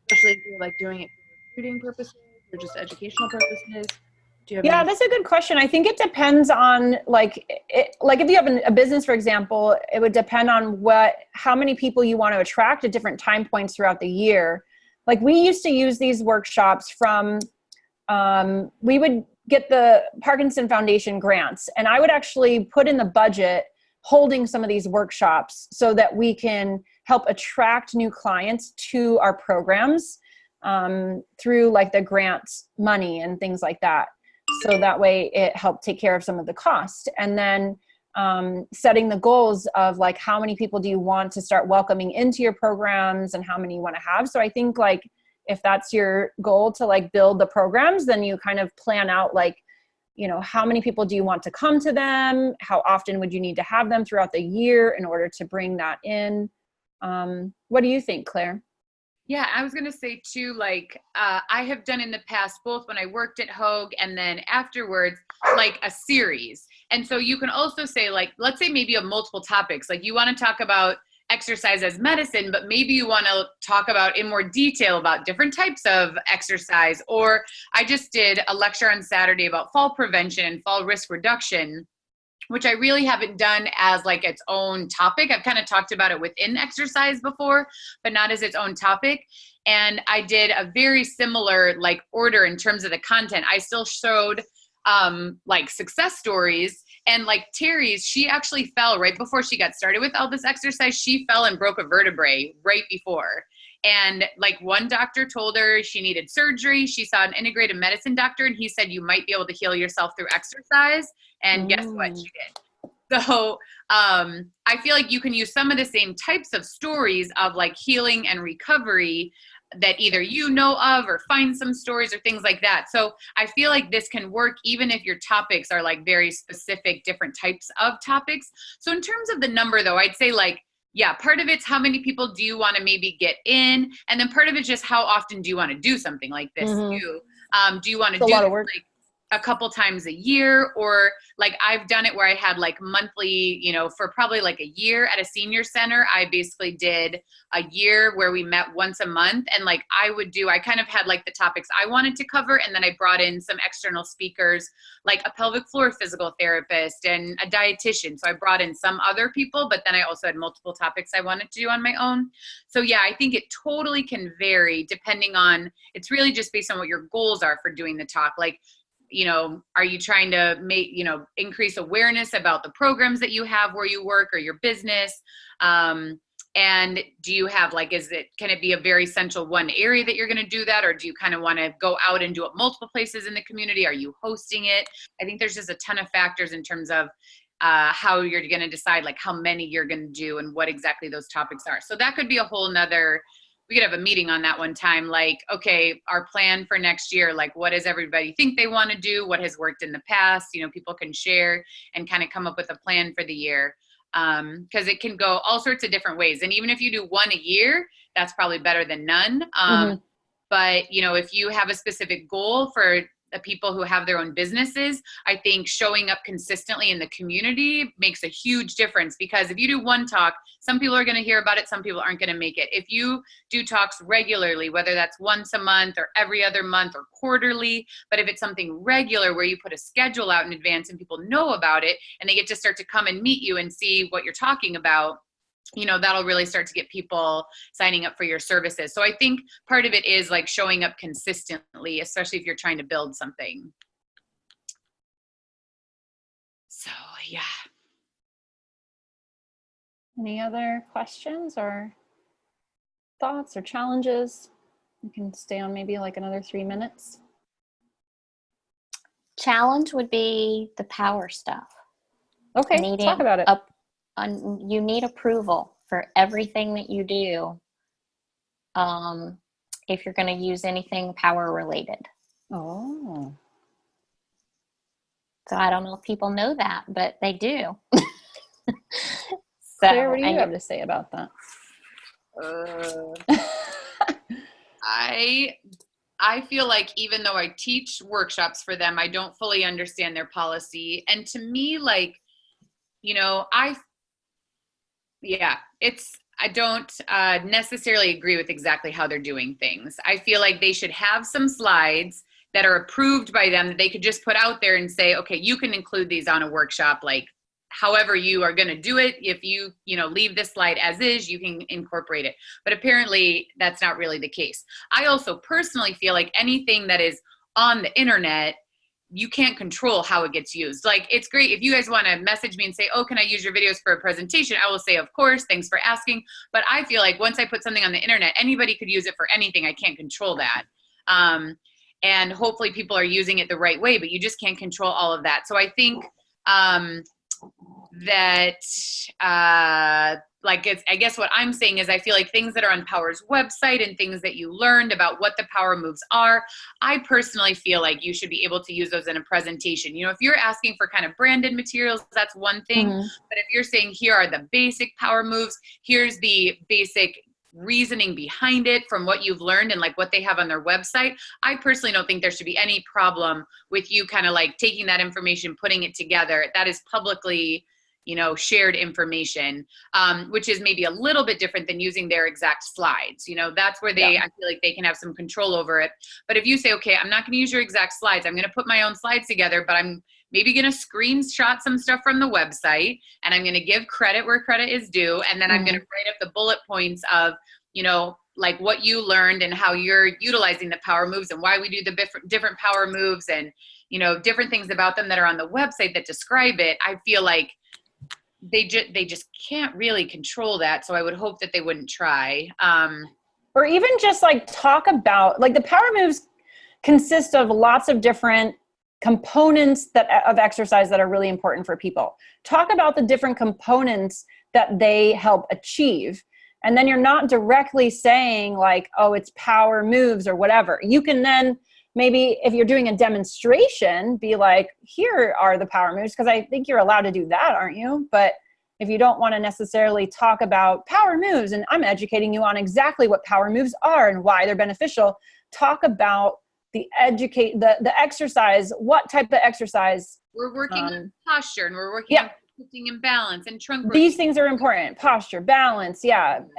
especially if you're like doing it for recruiting purposes or just educational purposes? Yeah, that's a good question. I think it depends on like if you have a business, for example, it would depend on how many people you want to attract at different time points throughout the year. Like we used to use these workshops from, we would get the Parkinson Foundation grants, and I would actually put in the budget holding some of these workshops so that we can help attract new clients to our programs through like the grant money and things like that. So that way it helped take care of some of the cost. And then setting the goals of like, how many people do you want to start welcoming into your programs and how many you want to have. So I think like, if that's your goal to like build the programs, then you kind of plan out like, how many people do you want to come to them? How often would you need to have them throughout the year in order to bring that in? What do you think, Claire? Yeah, I was going to say too, like I have done in the past, both when I worked at Hogue and then afterwards, like a series. And so you can also say like, let's say maybe of multiple topics, like you want to talk about exercise as medicine, but maybe you want to talk about in more detail about different types of exercise. Or I just did a lecture on Saturday about fall prevention and fall risk reduction, which I really haven't done as like its own topic. I've kind of talked about it within exercise before, but not as its own topic. And I did a very similar like order in terms of the content. I still showed like success stories, and like Terry's, she actually fell right before she got started with all this exercise. She fell and broke a vertebrae right before. And like one doctor told her she needed surgery. She saw an integrative medicine doctor and he said, you might be able to heal yourself through exercise. And guess what? She did. So I feel like you can use some of the same types of stories of like healing and recovery that either you know of, or find some stories or things like that. So I feel like this can work even if your topics are like very specific, different types of topics. So in terms of the number though, I'd say like, yeah, part of it's how many people do you want to maybe get in? And then part of it's just how often do you want to do something like this too? Do you want to do this, like a couple times a year? Or like I've done it where I had like monthly, for probably like a year at a senior center, I basically did a year where we met once a month. And like I kind of had like the topics I wanted to cover. And then I brought in some external speakers, like a pelvic floor physical therapist and a dietitian. So I brought in some other people, but then I also had multiple topics I wanted to do on my own. So yeah, I think it totally can vary depending on, it's really just based on what your goals are for doing the talk. Like, are you trying to make, increase awareness about the programs that you have where you work or your business? And do you have like, can it be a very central one area that you're going to do that? Or do you kind of want to go out and do it multiple places in the community? Are you hosting it? I think there's just a ton of factors in terms of how you're going to decide like how many you're going to do and what exactly those topics are. So that could be a whole nother, we could have a meeting on that one time. Like, okay, our plan for next year, like what does everybody think they want to do? What has worked in the past? People can share and kind of come up with a plan for the year. Because it can go all sorts of different ways. And even if you do one a year, that's probably better than none. But, if you have a specific goal for the people who have their own businesses, I think showing up consistently in the community makes a huge difference, because if you do one talk, some people are going to hear about it, some people aren't going to make it. If you do talks regularly, whether that's once a month or every other month or quarterly, but if it's something regular where you put a schedule out in advance and people know about it and they get to start to come and meet you and see what you're talking about, that'll really start to get people signing up for your services. So I think part of it is like showing up consistently, especially if you're trying to build something. So, yeah. Any other questions or thoughts or challenges? We can stay on maybe like another 3 minutes. Challenge would be the power stuff. Okay, talk about it. You need approval for everything that you do if you're going to use anything power related. Oh. So I don't know if people know that, but they do. Claire, what do you have to say about that? I feel like even though I teach workshops for them, I don't fully understand their policy. And to me, like, you know, I don't necessarily agree with exactly how they're doing things. I feel like they should have some slides that are approved by them that they could just put out there and say, okay, you can include these on a workshop, like however you are going to do it. If you leave this slide as is, you can incorporate it. But apparently that's not really the case. I also personally feel like anything that is on the internet, you can't control how it gets used. Like, it's great if you guys want to message me and say, oh, can I use your videos for a presentation? I will say, of course, thanks for asking. But I feel like once I put something on the internet, anybody could use it for anything. I can't control that. And hopefully people are using it the right way, but you just can't control all of that. So I think I guess what I'm saying is I feel like things that are on Power's website and things that you learned about what the Power moves are, I personally feel like you should be able to use those in a presentation. You know, if you're asking for kind of branded materials, that's one thing. But if you're saying here are the basic Power moves, here's the basic reasoning behind it from what you've learned and like what they have on their website, I personally don't think there should be any problem with you kind of like taking that information, putting it together. That is publicly, shared information, which is maybe a little bit different than using their exact slides. That's where I feel like they can have some control over it. But if you say, okay, I'm not going to use your exact slides, I'm going to put my own slides together, but I'm maybe going to screenshot some stuff from the website, and I'm going to give credit where credit is due. And then I'm going to write up the bullet points of, like what you learned and how you're utilizing the Power moves and why we do the different Power moves and, different things about them that are on the website that describe it. I feel like they just can't really control that. So I would hope that they wouldn't try. Or even just like talk about, like, the Power moves consist of lots of different components of exercise that are really important for people. Talk about the different components that they help achieve. And then you're not directly saying like, oh, it's Power moves or whatever. You can then maybe, if you're doing a demonstration, be like, here are the Power moves, because I think you're allowed to do that, aren't you? But if you don't want to necessarily talk about Power moves, and I'm educating you on exactly what Power moves are and why they're beneficial, talk about the exercise, what type of exercise. We're working on posture, and we're working on shifting and balance and trunk rotation. These things are important. Posture, balance,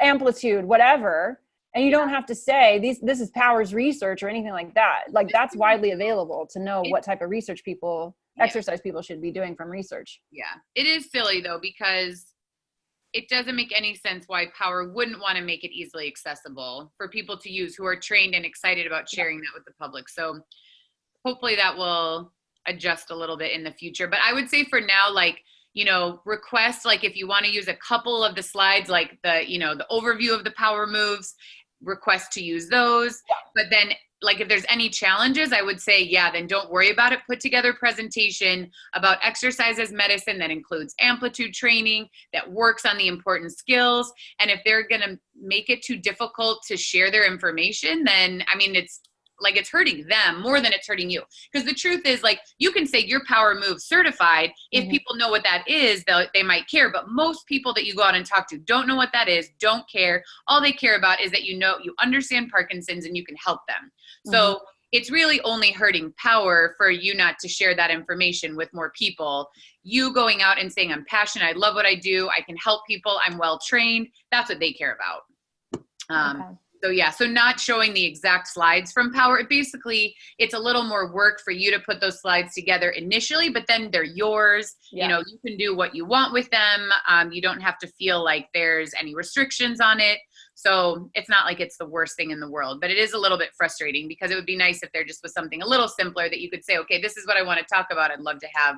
amplitude, whatever. And you don't have to say this is Power's research or anything like that. Like, that's widely available to know what type of research exercise people should be doing from research. Yeah. It is silly though, because it doesn't make any sense why Power wouldn't want to make it easily accessible for people to use who are trained and excited about sharing that with the public. So hopefully that will adjust a little bit in the future. But I would say for now, like, request, like if you want to use a couple of the slides, like the overview of the Power moves, request to use those. But then, like, if there's any challenges, I would say, then don't worry about it. Put together a presentation about exercise as medicine that includes amplitude training, that works on the important skills. And if they're going to make it too difficult to share their information, then, I mean, it's hurting them more than it's hurting you. Because the truth is, like, you can say you're Power move certified. If people know what that is, they might care. But most people that you go out and talk to don't know what that is, don't care. All they care about is that you understand Parkinson's and you can help them. So it's really only hurting Power for you not to share that information with more people. You going out and saying, I'm passionate, I love what I do, I can help people, I'm well trained, that's what they care about. So not showing the exact slides from Power, it's a little more work for you to put those slides together initially, but then they're yours. You can do what you want with them. You don't have to feel like there's any restrictions on it. So it's not like it's the worst thing in the world, but it is a little bit frustrating, because it would be nice if there just was something a little simpler that you could say, okay, this is what I want to talk about. I'd love to have,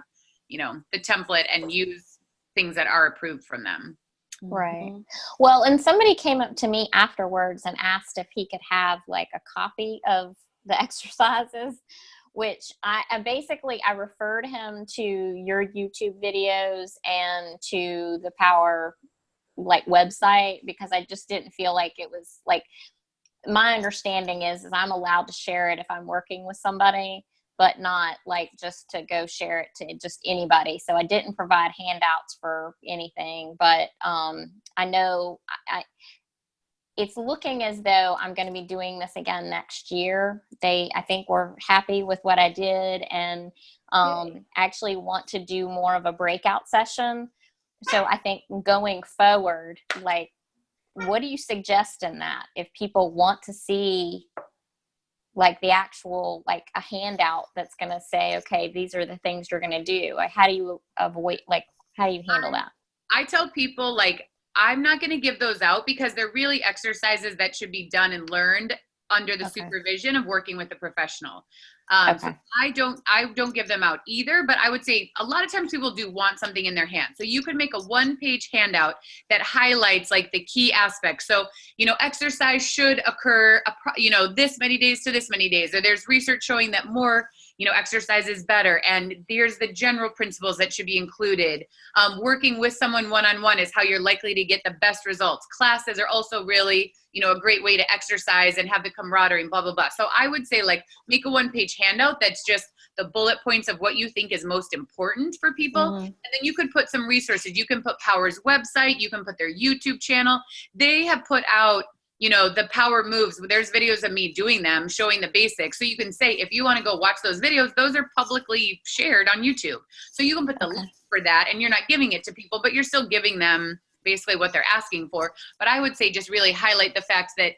the template and use things that are approved from them. Right. Well, and somebody came up to me afterwards and asked if he could have like a copy of the exercises, which I referred him to your YouTube videos and to the Power website, because I just didn't feel like it was like, my understanding is I'm allowed to share it if I'm working with somebody. but not like just to go share it to just anybody. So I didn't provide handouts for anything, but I know it's looking as though I'm going to be doing this again next year. I think were happy with what I did, and actually want to do more of a breakout session. So I think going forward, like, what do you suggest in that? If people want to see like the actual, like a handout that's going to say, okay, these are the things you're going to do. Like, how do you handle that? I tell people, like, I'm not going to give those out because they're really exercises that should be done and learned under the supervision of working with a professional. So I don't give them out either, but I would say a lot of times people do want something in their hand. So you could make a 1-page handout that highlights like the key aspects. So, exercise should occur, this many days to this many days, or there's research showing that more, exercise is better. And here's the general principles that should be included. Working with someone one-on-one is how you're likely to get the best results. Classes are also really, a great way to exercise and have the camaraderie and blah, blah, blah. So I would say, like, make a 1-page handout that's just the bullet points of what you think is most important for people. Mm-hmm. And then you could put some resources. You can put Power's website. You can put their YouTube channel. They have put out, the Power moves. There's videos of me doing them, showing the basics. So you can say, if you want to go watch those videos, those are publicly shared on YouTube. So you can put the link for that, and you're not giving it to people, but you're still giving them basically what they're asking for. But I would say just really highlight the fact that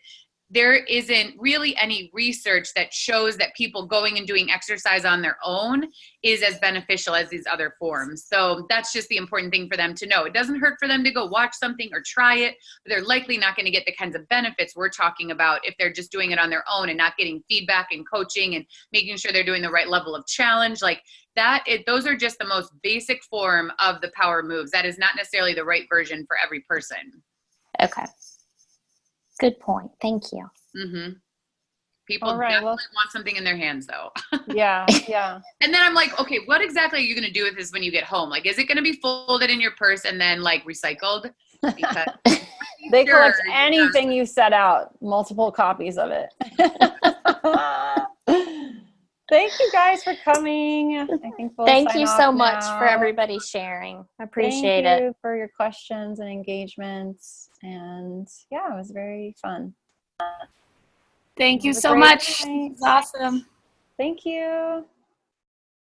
there isn't really any research that shows that people going and doing exercise on their own is as beneficial as these other forms. So that's just the important thing for them to know. It doesn't hurt for them to go watch something or try it, but they're likely not going to get the kinds of benefits we're talking about if they're just doing it on their own and not getting feedback and coaching and making sure they're doing the right level of challenge. Like that, those are just the most basic form of the Power moves. That is not necessarily the right version for every person. Okay. Good point. Thank you. Mm-hmm. People definitely want something in their hands, though. Yeah. And then I'm like, okay, what exactly are you going to do with this when you get home? Like, is it going to be folded in your purse and then like recycled? Because they collect anything you set out, multiple copies of it. Thank you guys for coming. I think we'll Thank you so now. much for everybody sharing. I appreciate it. Thank you for your questions and engagements. And yeah, it was very fun. Thank you so much. It was awesome. Thank you.